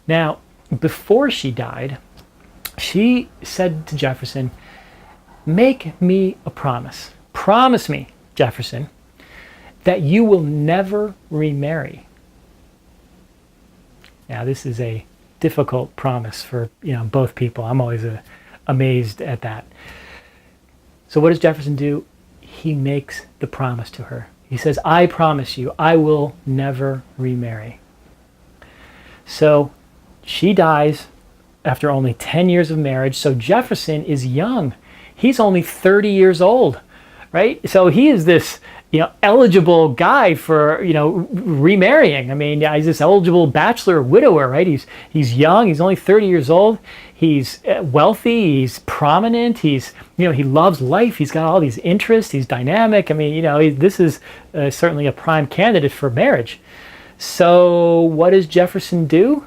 Now, before she died, she said to Jefferson, "Make me a promise. Promise me, Jefferson, that you will never remarry." Now, this is a difficult promise for both people. I'm always amazed at that. So what does Jefferson do? He makes the promise to her. He says, "I promise you, I will never remarry." So she dies after only 10 years of marriage. So Jefferson is young. He's only 30 years old, right? So he is this, eligible guy for, remarrying. I mean, he's this eligible bachelor or widower, right? He's young. He's only 30 years old. He's wealthy. He's prominent. He loves life. He's got all these interests. He's dynamic. I mean, this is certainly a prime candidate for marriage. So what does Jefferson do?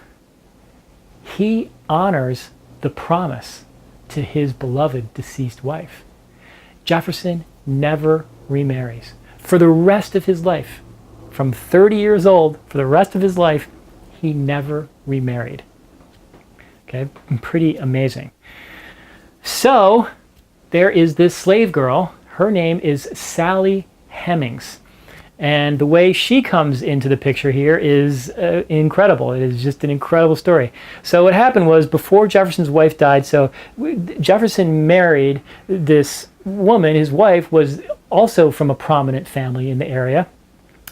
He honors the promise to his beloved deceased wife. Jefferson never remarries. For the rest of his life, from 30 years old, for the rest of his life, he never remarried. Okay, pretty amazing. So there is this slave girl. Her name is Sally Hemings. And the way she comes into the picture here is incredible. It is just an incredible story. So what happened was, before Jefferson's wife died, so Jefferson married this woman. His wife was also from a prominent family in the area.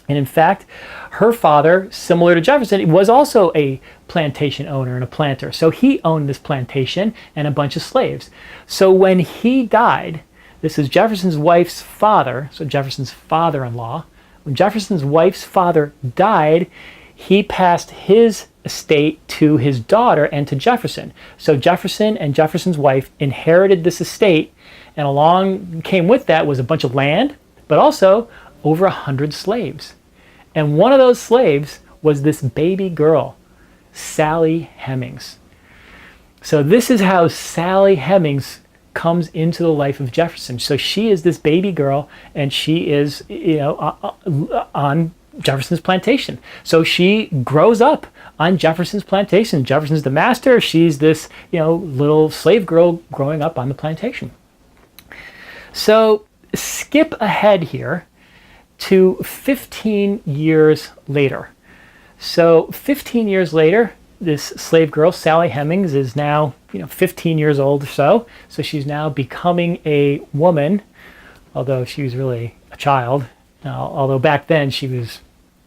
And in fact, her father, similar to Jefferson, was also a plantation owner and a planter. So he owned this plantation and a bunch of slaves. So when he died, this is Jefferson's wife's father, so Jefferson's father-in-law. When Jefferson's wife's father died, he passed his estate to his daughter and to Jefferson. So Jefferson and Jefferson's wife inherited this estate, and along came with that was a bunch of land, but also over 100 slaves. And one of those slaves was this baby girl, Sally Hemings. So this is how Sally Hemings comes into the life of Jefferson. So she is this baby girl, and she is, on Jefferson's plantation. So she grows up on Jefferson's plantation. Jefferson's the master. She's this, little slave girl growing up on the plantation. So skip ahead here to 15 years later. So 15 years later, this slave girl, Sally Hemings, is now 15 years old or so. So she's now becoming a woman, although she was really a child. Although back then she was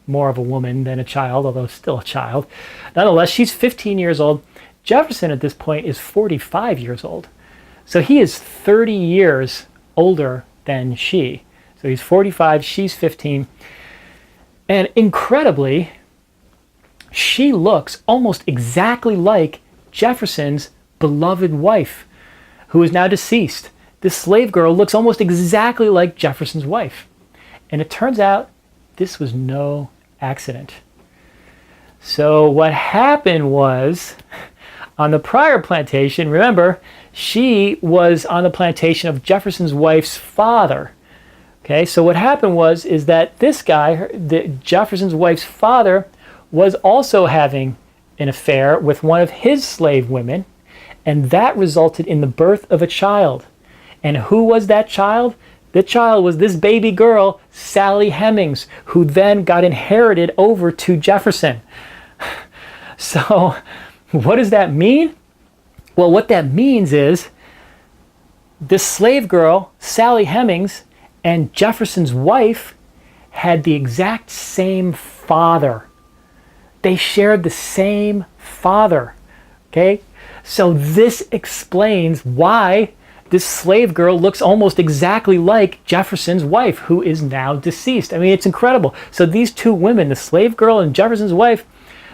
more of a woman than a child, although still a child. Nonetheless, she's 15 years old. Jefferson at this point is 45 years old. So he is 30 years older than she. So he's 45, she's 15. And incredibly, she looks almost exactly like Jefferson's beloved wife, who is now deceased. This slave girl looks almost exactly like Jefferson's wife. And it turns out this was no accident. So what happened was, on the prior plantation, remember, she was on the plantation of Jefferson's wife's father. Okay, so what happened is that this guy, Jefferson's wife's father, was also having an affair with one of his slave women, and that resulted in the birth of a child. And who was that child? The child was this baby girl, Sally Hemings, who then got inherited over to Jefferson. So what does that mean? Well, what that means is this slave girl, Sally Hemings, and Jefferson's wife, had the exact same father. They shared the same father. Okay? So this explains why this slave girl looks almost exactly like Jefferson's wife, who is now deceased. I mean, it's incredible. So these two women, the slave girl and Jefferson's wife,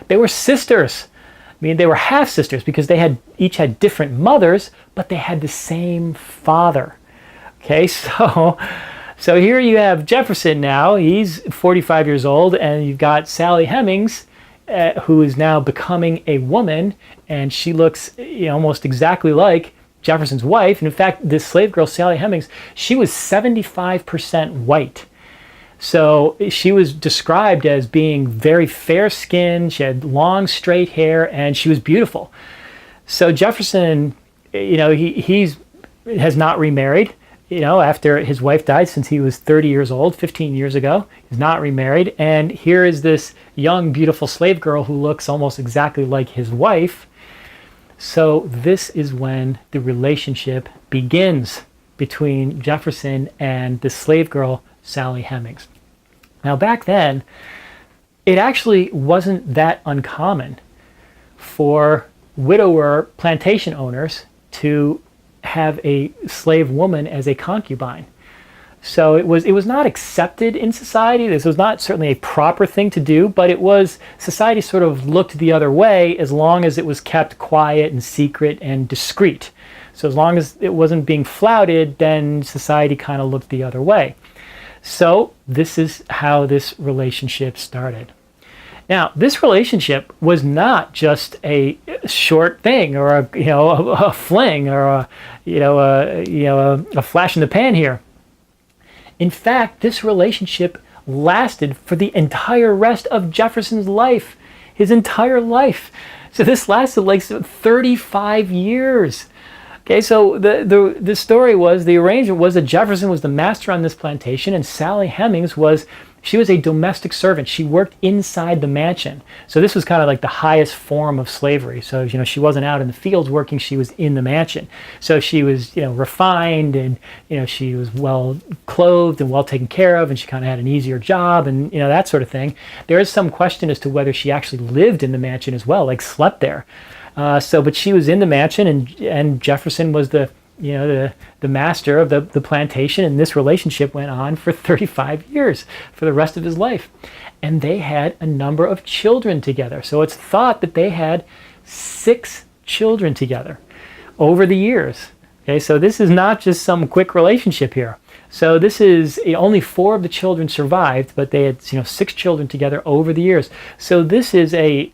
they were sisters. I mean, they were half sisters because they each had different mothers, but they had the same father. Okay, so here you have Jefferson now. He's 45 years old, and you've got Sally Hemings, who is now becoming a woman, and she looks almost exactly like Jefferson's wife. And in fact, this slave girl, Sally Hemings, she was 75% white. So she was described as being very fair-skinned. She had long, straight hair, and she was beautiful. So Jefferson, he has not remarried, after his wife died since he was 30 years old, 15 years ago. He's not remarried. And here is this young, beautiful slave girl who looks almost exactly like his wife. So this is when the relationship begins between Jefferson and the slave girl, Sally Hemings. Now back then, it actually wasn't that uncommon for widower plantation owners to have a slave woman as a concubine. So it was not accepted in society. This was not certainly a proper thing to do, but society sort of looked the other way as long as it was kept quiet and secret and discreet. So as long as it wasn't being flouted, then society kind of looked the other way. So this is how this relationship started. Now, this relationship was not just a short thing or a fling or a flash in the pan here. In fact, this relationship lasted for the entire rest of Jefferson's life, his entire life. So this lasted like 35 years. Okay, so the story was, the arrangement was that Jefferson was the master on this plantation, and Sally Hemings she was a domestic servant. She worked inside the mansion. So this was kind of like the highest form of slavery. So, she wasn't out in the fields working, she was in the mansion. So she was, refined, and, she was well clothed and well taken care of, and she kind of had an easier job and, that sort of thing. There is some question as to whether she actually lived in the mansion as well, like slept there. But she was in the mansion, and Jefferson was the master of the plantation, and this relationship went on for 35 years, for the rest of his life. And they had a number of children together. So it's thought that they had 6 children together over the years. Okay, so this is not just some quick relationship here. So this is, only 4 of the children survived, but they had 6 children together over the years. So this is a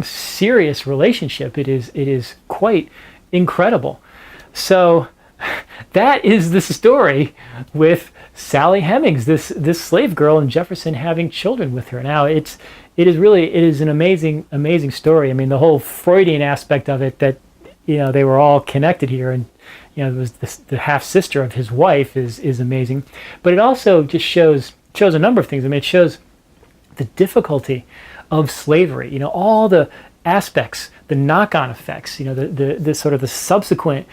serious relationship. It is quite incredible. So that is the story with Sally Hemings, this slave girl, and Jefferson having children with her. Now it is an amazing story. I mean, the whole Freudian aspect of it, that they were all connected here, and it was the half sister of his wife is amazing. But it also just shows a number of things. I mean, it shows the difficulty of slavery. All the aspects, the knock-on effects, the sort of the subsequent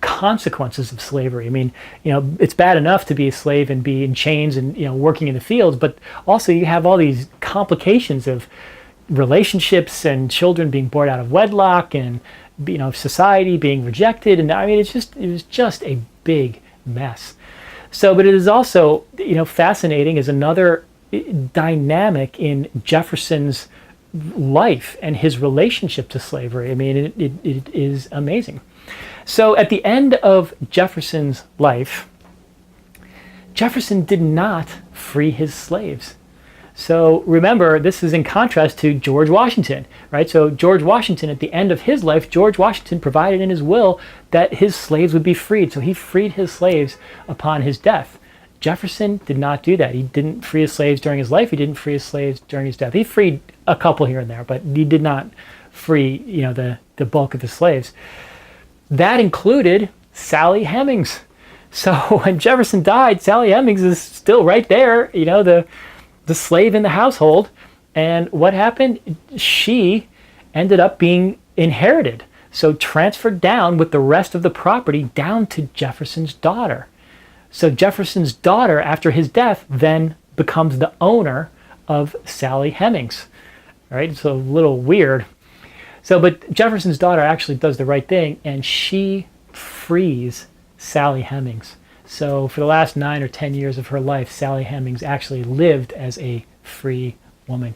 consequences of slavery. I mean, it's bad enough to be a slave and be in chains and working in the fields, but also you have all these complications of relationships and children being born out of wedlock, and society being rejected, and I mean it was just a big mess. So, but it is also fascinating as another dynamic in Jefferson's life and his relationship to slavery. I mean, it is amazing. So at the end of Jefferson's life, Jefferson did not free his slaves. So remember, this is in contrast to George Washington, right? So George Washington, at the end of his life, George Washington provided in his will that his slaves would be freed. So he freed his slaves upon his death. Jefferson did not do that. He didn't free his slaves during his life. He didn't free his slaves during his death. He freed a couple here and there, but he did not free, the bulk of his slaves. That included Sally Hemings. So when Jefferson died, Sally Hemings is still right there, the slave in the household. And what happened? She ended up being inherited. So transferred down with the rest of the property down to Jefferson's daughter. So Jefferson's daughter, after his death, then becomes the owner of Sally Hemings. Right? It's a little weird. So, but Jefferson's daughter actually does the right thing, and she frees Sally Hemings. So for the last 9 or 10 years of her life, Sally Hemings actually lived as a free woman.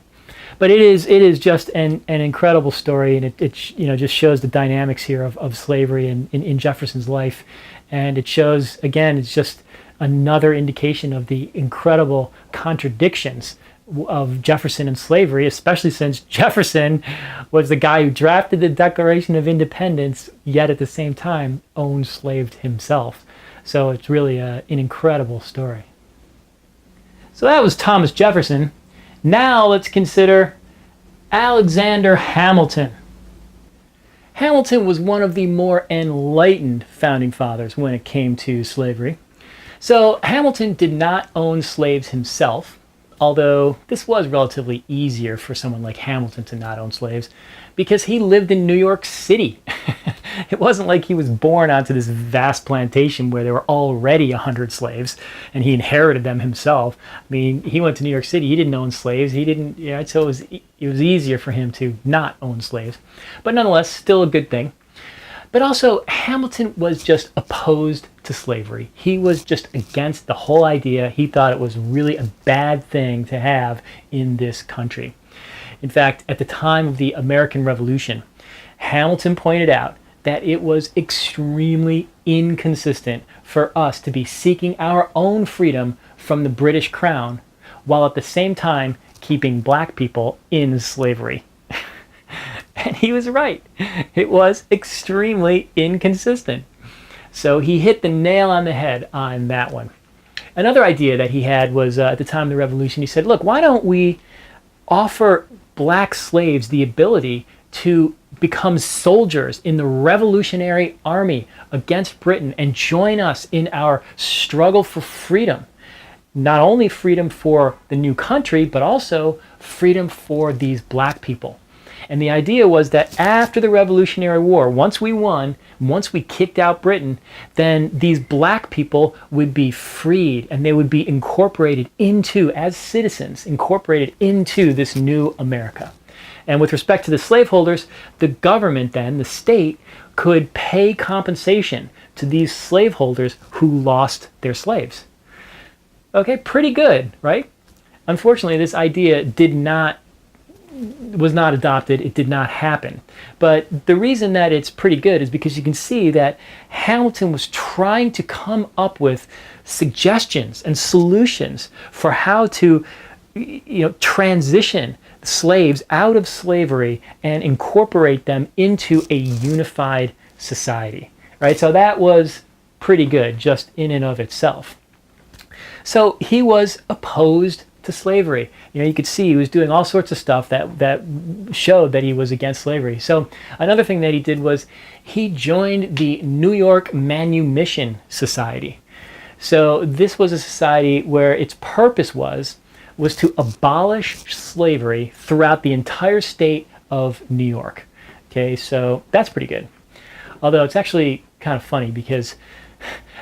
But it is just an incredible story, and it just shows the dynamics here of slavery in Jefferson's life. And it shows, again, it's just another indication of the incredible contradictions of Jefferson and slavery, especially since Jefferson was the guy who drafted the Declaration of Independence, yet at the same time owned slaves himself. So it's really an incredible story. So that was Thomas Jefferson. Now let's consider Alexander Hamilton. Hamilton was one of the more enlightened founding fathers when it came to slavery. So Hamilton did not own slaves himself, although this was relatively easier for someone like Hamilton to not own slaves because he lived in New York City. It wasn't like he was born onto this vast plantation where there were already 100 slaves and he inherited them himself. I mean, he went to New York City. He didn't own slaves. He didn't, so it was easier for him to not own slaves. But nonetheless, still a good thing. But also, Hamilton was just opposed to slavery. He was just against the whole idea. He thought it was really a bad thing to have in this country. In fact, at the time of the American Revolution, Hamilton pointed out that it was extremely inconsistent for us to be seeking our own freedom from the British Crown, while at the same time keeping black people in slavery. And he was right. It was extremely inconsistent. So he hit the nail on the head on that one. Another idea that he had was at the time of the Revolution, he said, look, why don't we offer black slaves the ability to become soldiers in the Revolutionary Army against Britain and join us in our struggle for freedom. Not only freedom for the new country, but also freedom for these black people. And the idea was that after the Revolutionary War, once we won, once we kicked out Britain, then these black people would be freed and they would be incorporated into, as citizens, incorporated into this new America. And with respect to the slaveholders, the government then, the state, could pay compensation to these slaveholders who lost their slaves. Okay, pretty good, right? Unfortunately, this idea was not adopted. It did not happen. But the reason that it's pretty good is because you can see that Hamilton was trying to come up with suggestions and solutions for how to transition slaves out of slavery and incorporate them into a unified society, right? So that was pretty good just in and of itself. So he was opposed to slavery. You could see he was doing all sorts of stuff that showed that he was against slavery. So another thing that he did was he joined the New York Manumission Society. So this was a society where its purpose was to abolish slavery throughout the entire state of New York. Okay, so that's pretty good. Although it's actually kind of funny because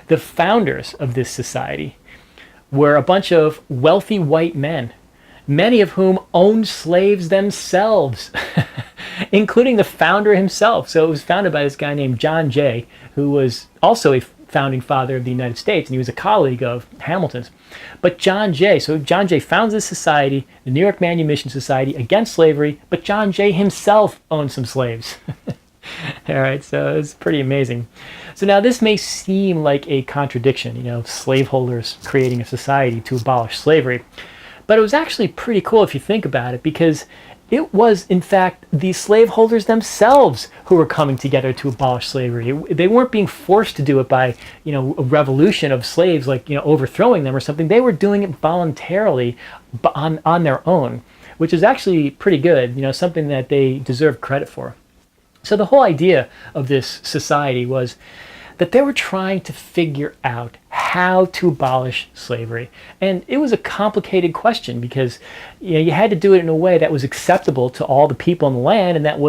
the founders of this society were a bunch of wealthy white men, many of whom owned slaves themselves, including the founder himself. So it was founded by this guy named John Jay, who was also a founding father of the United States, and he was a colleague of Hamilton's. But John Jay founds this society, the New York Manumission Society, against slavery, but John Jay himself owned some slaves. All right, so it's pretty amazing. So now this may seem like a contradiction, slaveholders creating a society to abolish slavery. But it was actually pretty cool if you think about it, because it was, in fact, the slaveholders themselves who were coming together to abolish slavery. They weren't being forced to do it by, a revolution of slaves, like, overthrowing them or something. They were doing it voluntarily on their own, which is actually pretty good, something that they deserve credit for. So the whole idea of this society was that they were trying to figure out how to abolish slavery. And it was a complicated question because you had to do it in a way that was acceptable to all the people in the land, and that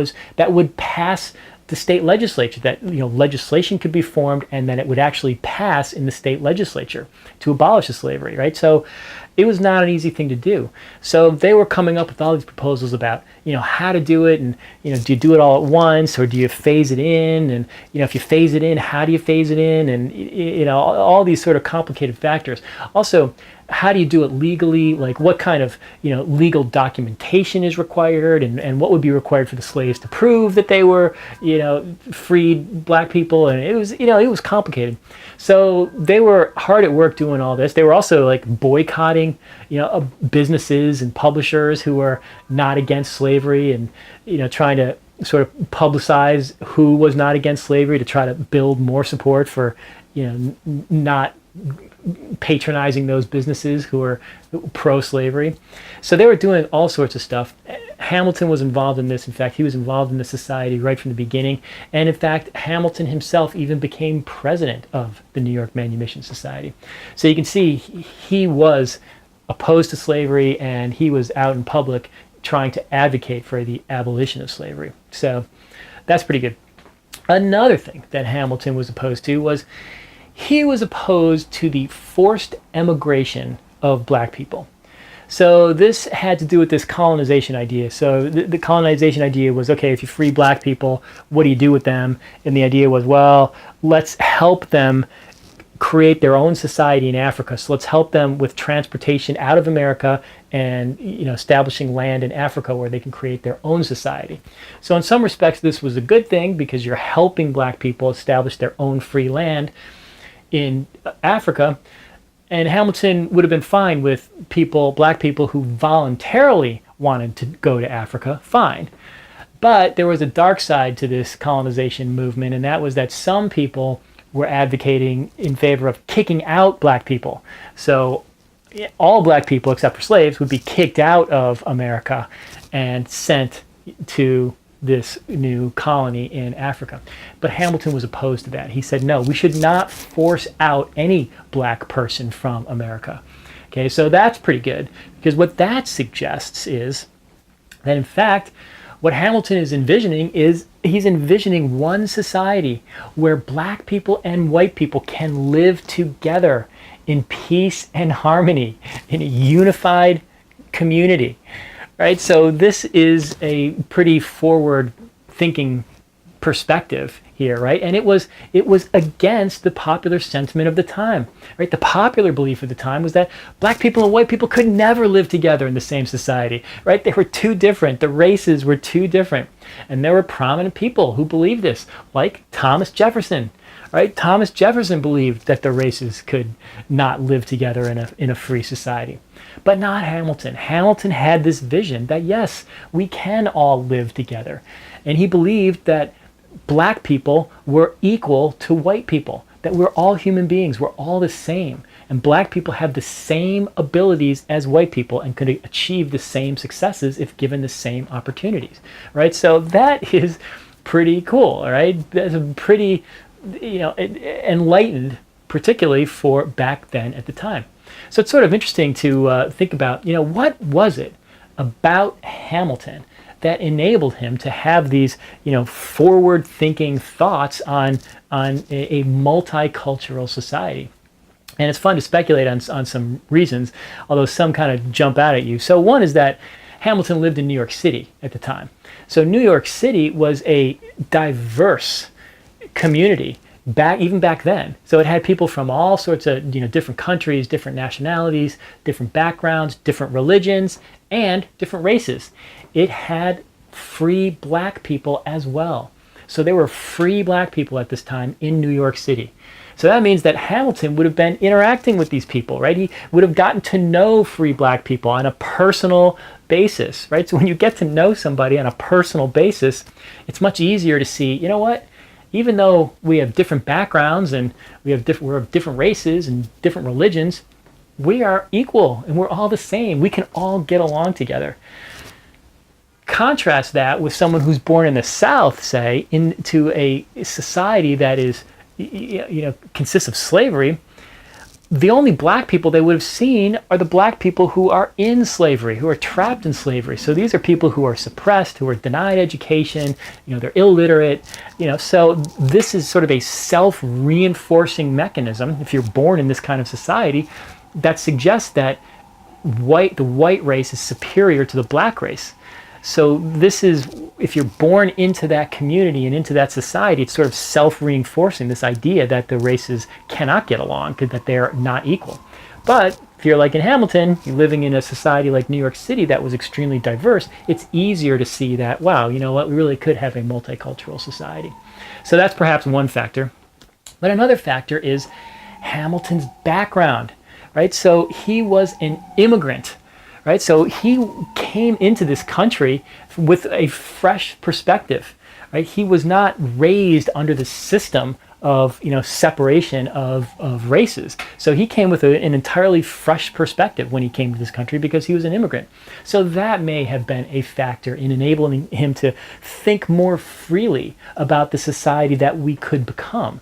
would pass the state legislature, that legislation could be formed and then it would actually pass in the state legislature to abolish the slavery, right? So it was not an easy thing to do. So they were coming up with all these proposals about, how to do it, and, do you do it all at once, or do you phase it in? And, if you phase it in, how do you phase it in? And, all these sort of complicated factors. Also, how do you do it legally? Like, what kind of, legal documentation is required, and what would be required for the slaves to prove that they were, freed black people? And it was complicated. So they were hard at work doing all this. They were also like boycotting, businesses and publishers who were not against slavery, and, trying to sort of publicize who was not against slavery to try to build more support for, not patronizing those businesses who were pro-slavery. So they were doing all sorts of stuff. Hamilton was involved in this. In fact, he was involved in the society right from the beginning. And in fact, Hamilton himself even became president of the New York Manumission Society. So you can see he was opposed to slavery, and he was out in public trying to advocate for the abolition of slavery. So that's pretty good. Another thing that Hamilton was opposed to was he was opposed to the forced emigration of black people. So this had to do with this colonization idea. So the colonization idea was, okay, if you free black people, what do you do with them? And the idea was, well, let's help them create their own society in Africa. So let's help them with transportation out of America and establishing land in Africa where they can create their own society. So in some respects, this was a good thing because you're helping black people establish their own free land in Africa. And Hamilton would have been fine with black people who voluntarily wanted to go to Africa, fine. But there was a dark side to this colonization movement, and that was that some people were advocating in favor of kicking out black people. So all black people except for slaves would be kicked out of America and sent to this new colony in Africa. But Hamilton was opposed to that. He said, no, we should not force out any black person from America. Okay, so that's pretty good, because what that suggests is that, in fact, what Hamilton is envisioning is he's envisioning one society where black people and white people can live together in peace and harmony in a unified community. Right, so this is a pretty forward-thinking perspective here, right? And it was against the popular sentiment of the time, right? The popular belief of the time was that black people and white people could never live together in the same society, right? They were too different. The races were too different, and there were prominent people who believed this, like Thomas Jefferson. Right? Thomas Jefferson believed that the races could not live together in a free society. But not Hamilton. Hamilton had this vision that, yes, we can all live together. And he believed that black people were equal to white people, that we're all human beings, we're all the same. And black people have the same abilities as white people and could achieve the same successes if given the same opportunities. Right? So that is pretty cool, right? That's a pretty enlightened, particularly for back then at the time. So it's sort of interesting to think about, what was it about Hamilton that enabled him to have these, forward-thinking thoughts on a multicultural society. And it's fun to speculate on some reasons, although some kind of jump out at you. So one is that Hamilton lived in New York City at the time. So New York City was a diverse community even back then. So it had people from all sorts of different countries, different nationalities, different backgrounds, different religions, and different races. It had free black people as well. So there were free black people at this time in New York City. So that means that Hamilton would have been interacting with these people, right? He would have gotten to know free black people on a personal basis, right? So when you get to know somebody on a personal basis, it's much easier to see, what? Even though we have different backgrounds and we're of different races and different religions, we are equal and we're all the same. We can all get along together. Contrast that with someone who's born in the South, say, into a society that is, consists of slavery. The only black people they would have seen are the black people who are in slavery, who are trapped in slavery. So these are people who are suppressed, who are denied education, they're illiterate, so this is sort of a self-reinforcing mechanism, if you're born in this kind of society, that suggests that the white race is superior to the black race. So this is, if you're born into that community and into that society, it's sort of self-reinforcing this idea that the races cannot get along, that they're not equal. But if you're like in Hamilton, you're living in a society like New York City that was extremely diverse, it's easier to see that, wow, you know what, we really could have a multicultural society. So that's perhaps one factor. But another factor is Hamilton's background, right? So he was an immigrant, right? So he came into this country with a fresh perspective, right? He was not raised under the system of, you know, separation of races. So he came with an entirely fresh perspective when he came to this country because he was an immigrant. So that may have been a factor in enabling him to think more freely about the society that we could become,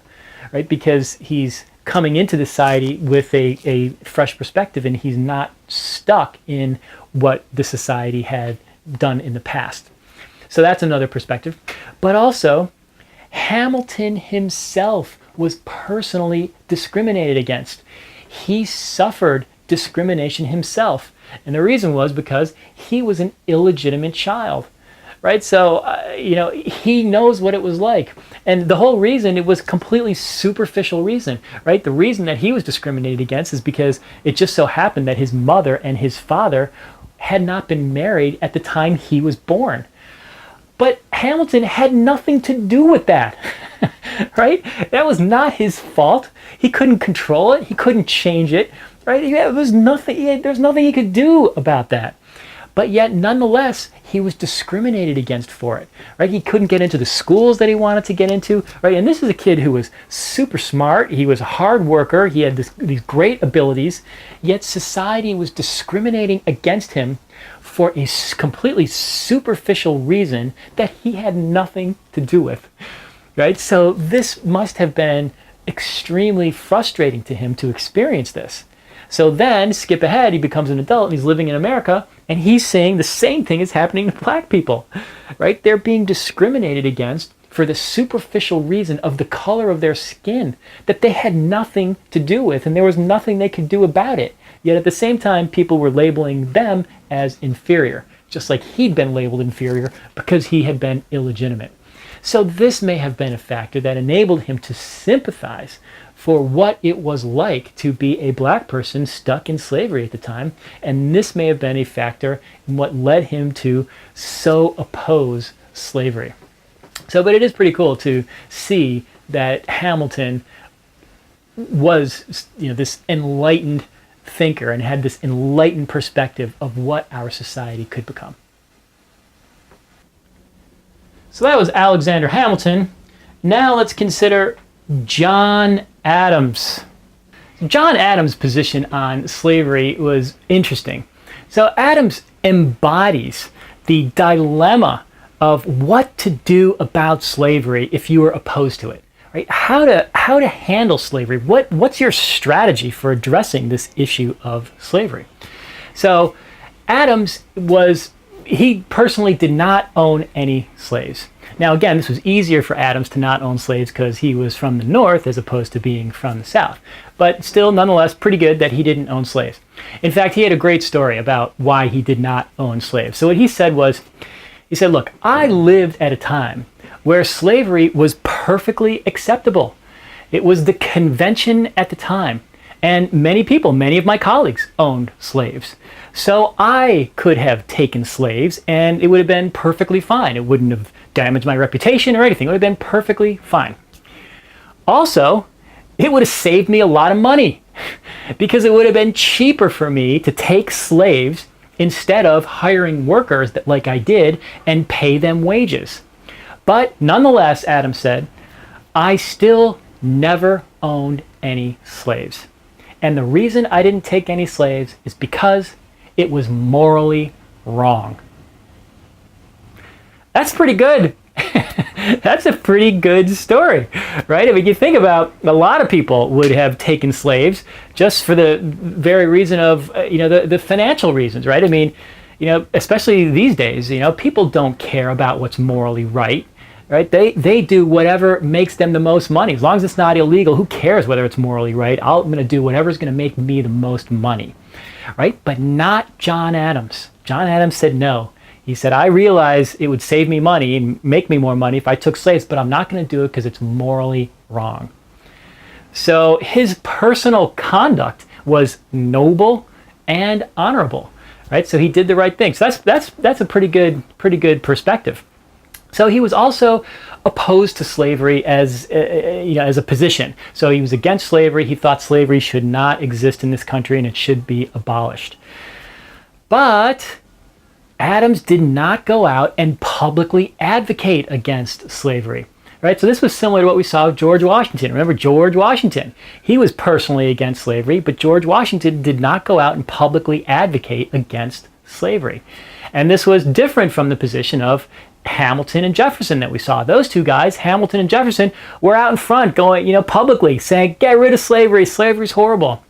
right? Because he's coming into the society with a fresh perspective and he's not stuck in what the society had done in the past. So that's another perspective. But also, Hamilton himself was personally discriminated against. He suffered discrimination himself. And the reason was because he was an illegitimate child, right? So, you know, he knows what it was like. And the whole reason, it was completely superficial reason, right? The reason that he was discriminated against is because it just so happened that his mother and his father had not been married at the time he was born. But Hamilton had nothing to do with that, right? That was not his fault. He couldn't control it. He couldn't change it, right? There's nothing he could do about that. But yet, nonetheless, he was discriminated against for it, right? He couldn't get into the schools that he wanted to get into, right? And this is a kid who was super smart. He was a hard worker. He had these great abilities, yet society was discriminating against him for a completely superficial reason that he had nothing to do with, right? So this must have been extremely frustrating to him to experience this. So then, skip ahead, he becomes an adult and he's living in America and he's saying the same thing is happening to black people, right? They're being discriminated against for the superficial reason of the color of their skin that they had nothing to do with and there was nothing they could do about it. Yet at the same time, people were labeling them as inferior, just like he'd been labeled inferior because he had been illegitimate. So this may have been a factor that enabled him to sympathize for what it was like to be a black person stuck in slavery at the time. And this may have been a factor in what led him to so oppose slavery. So, but it is pretty cool to see that Hamilton was, you know, this enlightened thinker and had this enlightened perspective of what our society could become. So that was Alexander Hamilton. Now let's consider John Adams. John Adams' position on slavery was interesting. So Adams embodies the dilemma of what to do about slavery if you were opposed to it. Right? How to handle slavery? What's your strategy for addressing this issue of slavery? So Adams he personally did not own any slaves. Now again, this was easier for Adams to not own slaves because he was from the North as opposed to being from the South. But still, nonetheless, pretty good that he didn't own slaves. In fact, he had a great story about why he did not own slaves. So what he said was, he said, look, I lived at a time where slavery was perfectly acceptable. It was the convention at the time. And many of my colleagues owned slaves. So I could have taken slaves and it would have been perfectly fine. It wouldn't have damaged my reputation or anything. It would have been perfectly fine. Also, it would have saved me a lot of money because it would have been cheaper for me to take slaves instead of hiring workers like I did and pay them wages. But nonetheless, Adams said, I still never owned any slaves. And the reason I didn't take any slaves is because it was morally wrong. That's pretty good. That's a pretty good story, right? I mean, you think about a lot of people would have taken slaves just for the very reason of, the financial reasons, right? I mean, especially these days, people don't care about what's morally right. Right? They do whatever makes them the most money. As long as it's not illegal, who cares whether it's morally right? I'm going to do whatever's going to make me the most money. right? But not John Adams. John Adams said no. He said, I realize it would save me money and make me more money if I took slaves, but I'm not going to do it because it's morally wrong. So his personal conduct was noble and honorable, right? So he did the right thing. So that's a pretty good perspective. So he was also opposed to slavery as as a position. So he was against slavery. He thought slavery should not exist in this country and it should be abolished. But Adams did not go out and publicly advocate against slavery, right? So this was similar to what we saw with George Washington. Remember George Washington? He was personally against slavery, but George Washington did not go out and publicly advocate against slavery. And this was different from the position of Hamilton and Jefferson that we saw. Those two guys, Hamilton and Jefferson, were out in front going, publicly saying, get rid of slavery. Slavery's horrible.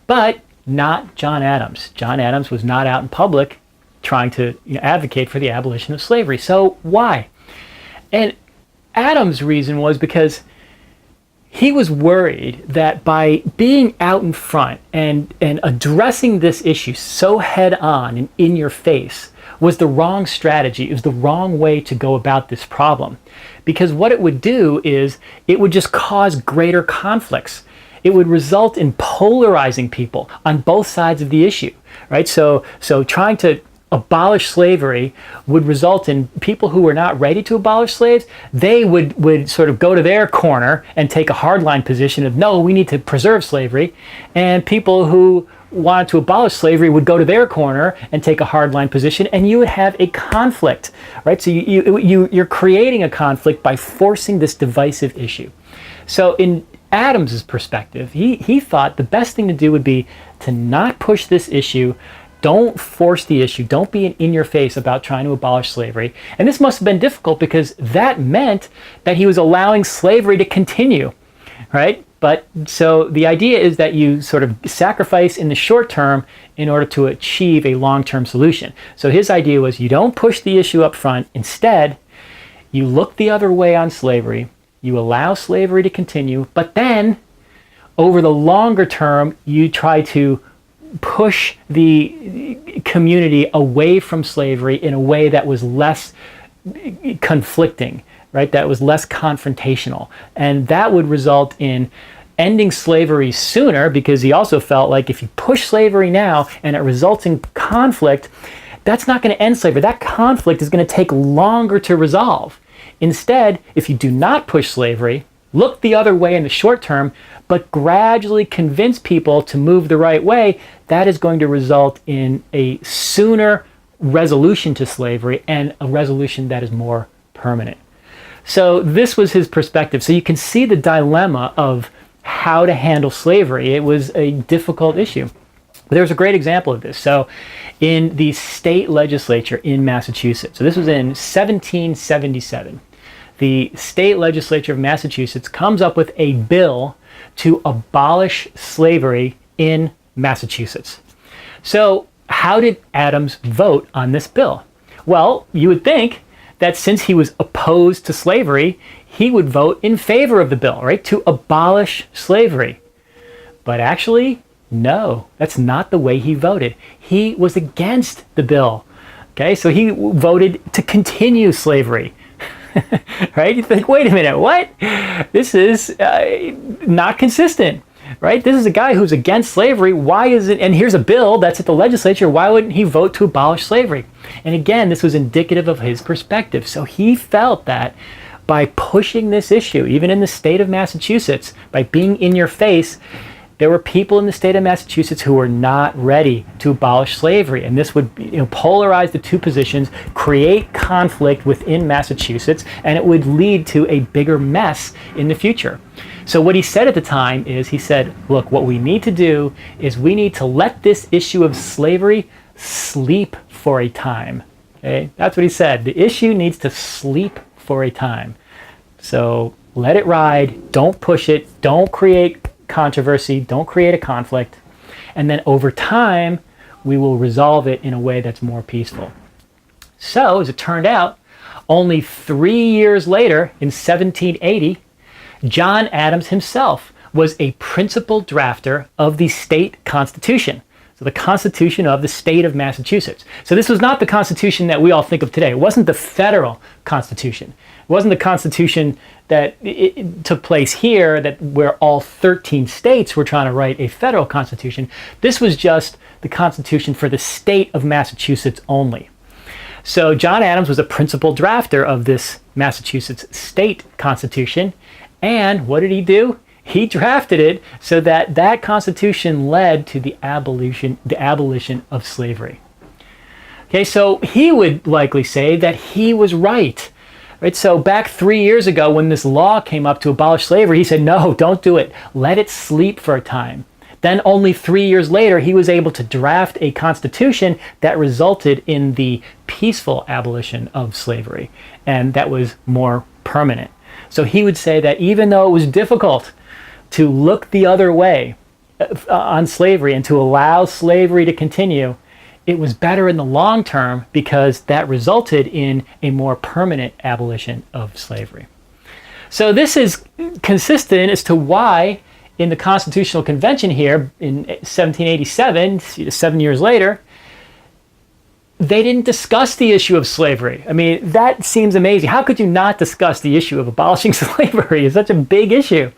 But not John Adams. John Adams was not out in public trying to advocate for the abolition of slavery. So why? And Adams' reason was because he was worried that by being out in front and addressing this issue so head on and in your face was the wrong strategy. It was the wrong way to go about this problem. Because what it would do is it would just cause greater conflicts. It would result in polarizing people on both sides of the issue, right? So trying to abolish slavery would result in people who were not ready to abolish slaves. They would sort of go to their corner and take a hardline position of, no, we need to preserve slavery. And people who wanted to abolish slavery would go to their corner and take a hardline position, and you would have a conflict, right? So you're creating a conflict by forcing this divisive issue. So in Adams's perspective, he thought the best thing to do would be to not push this issue. Don't force the issue. Don't be in your face about trying to abolish slavery. And this must have been difficult because that meant that he was allowing slavery to continue, right? But so the idea is that you sort of sacrifice in the short term in order to achieve a long-term solution. So his idea was you don't push the issue up front. Instead, you look the other way on slavery. You allow slavery to continue, but then over the longer term, you try to push the community away from slavery in a way that was less conflicting, right? That was less confrontational. And that would result in ending slavery sooner, because he also felt like if you push slavery now and it results in conflict, that's not going to end slavery. That conflict is going to take longer to resolve. Instead, if you do not push slavery, look the other way in the short term, but gradually convince people to move the right way, that is going to result in a sooner resolution to slavery and a resolution that is more permanent. So this was his perspective. So you can see the dilemma of how to handle slavery. It was a difficult issue. There's a great example of this. So in the state legislature in Massachusetts, so this was in 1777, the state legislature of Massachusetts comes up with a bill to abolish slavery in Massachusetts. So how did Adams vote on this bill? Well, you would think that since he was opposed to slavery, he would vote in favor of the bill, right? To abolish slavery. But actually, no, that's not the way he voted. He was against the bill. Okay, so he voted to continue slavery. Right? You think, wait a minute, what? This is not consistent, right? This is a guy who's against slavery. Why is it? And here's a bill that's at the legislature. Why wouldn't he vote to abolish slavery? And again, this was indicative of his perspective. So he felt that by pushing this issue, even in the state of Massachusetts, by being in your face, there were people in the state of Massachusetts who were not ready to abolish slavery. And this would polarize the two positions, create conflict within Massachusetts, and it would lead to a bigger mess in the future. So what he said at the time is, he said, look, what we need to do is we need to let this issue of slavery sleep for a time. Okay? That's what he said. The issue needs to sleep for a time. So let it ride. Don't push it. Don't create controversy, don't create a conflict, and then over time we will resolve it in a way that's more peaceful. So as it turned out, only 3 years later, in 1780, John Adams himself was a principal drafter of the state constitution. So the Constitution of the state of Massachusetts. So this was not the Constitution that we all think of today. It wasn't the federal Constitution. It wasn't the Constitution that it took place here, that where all 13 states were trying to write a federal Constitution. This was just the Constitution for the state of Massachusetts only. So John Adams was a principal drafter of this Massachusetts state Constitution. And what did he do? He drafted it so that that Constitution led to the abolition of slavery. Okay, so he would likely say that he was right. Right? So back 3 years ago when this law came up to abolish slavery, he said, no, don't do it. Let it sleep for a time. Then only 3 years later, he was able to draft a constitution that resulted in the peaceful abolition of slavery, and that was more permanent. So he would say that even though it was difficult to look the other way on slavery and to allow slavery to continue, it was better in the long term because that resulted in a more permanent abolition of slavery. So this is consistent as to why in the Constitutional Convention here in 1787, 7 years later, they didn't discuss the issue of slavery. I mean, that seems amazing. How could you not discuss the issue of abolishing slavery? It's such a big issue.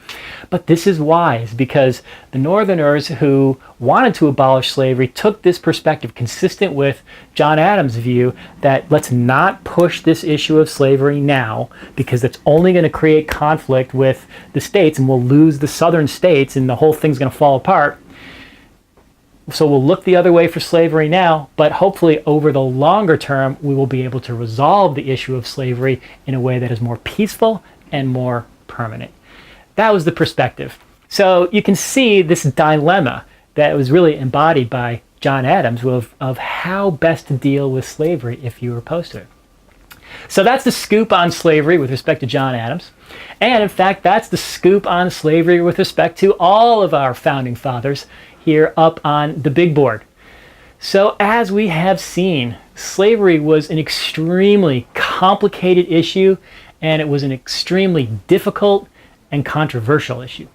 But this is wise because the Northerners who wanted to abolish slavery took this perspective consistent with John Adams' view that let's not push this issue of slavery now because it's only going to create conflict with the states and we'll lose the southern states and the whole thing's going to fall apart. So we'll look the other way for slavery now, but hopefully over the longer term, we will be able to resolve the issue of slavery in a way that is more peaceful and more permanent. That was the perspective. So you can see this dilemma that was really embodied by John Adams of how best to deal with slavery if you were opposed to it. So that's the scoop on slavery with respect to John Adams. And in fact, that's the scoop on slavery with respect to all of our founding fathers here up on the big board. So as we have seen, slavery was an extremely complicated issue, and it was an extremely difficult and controversial issue.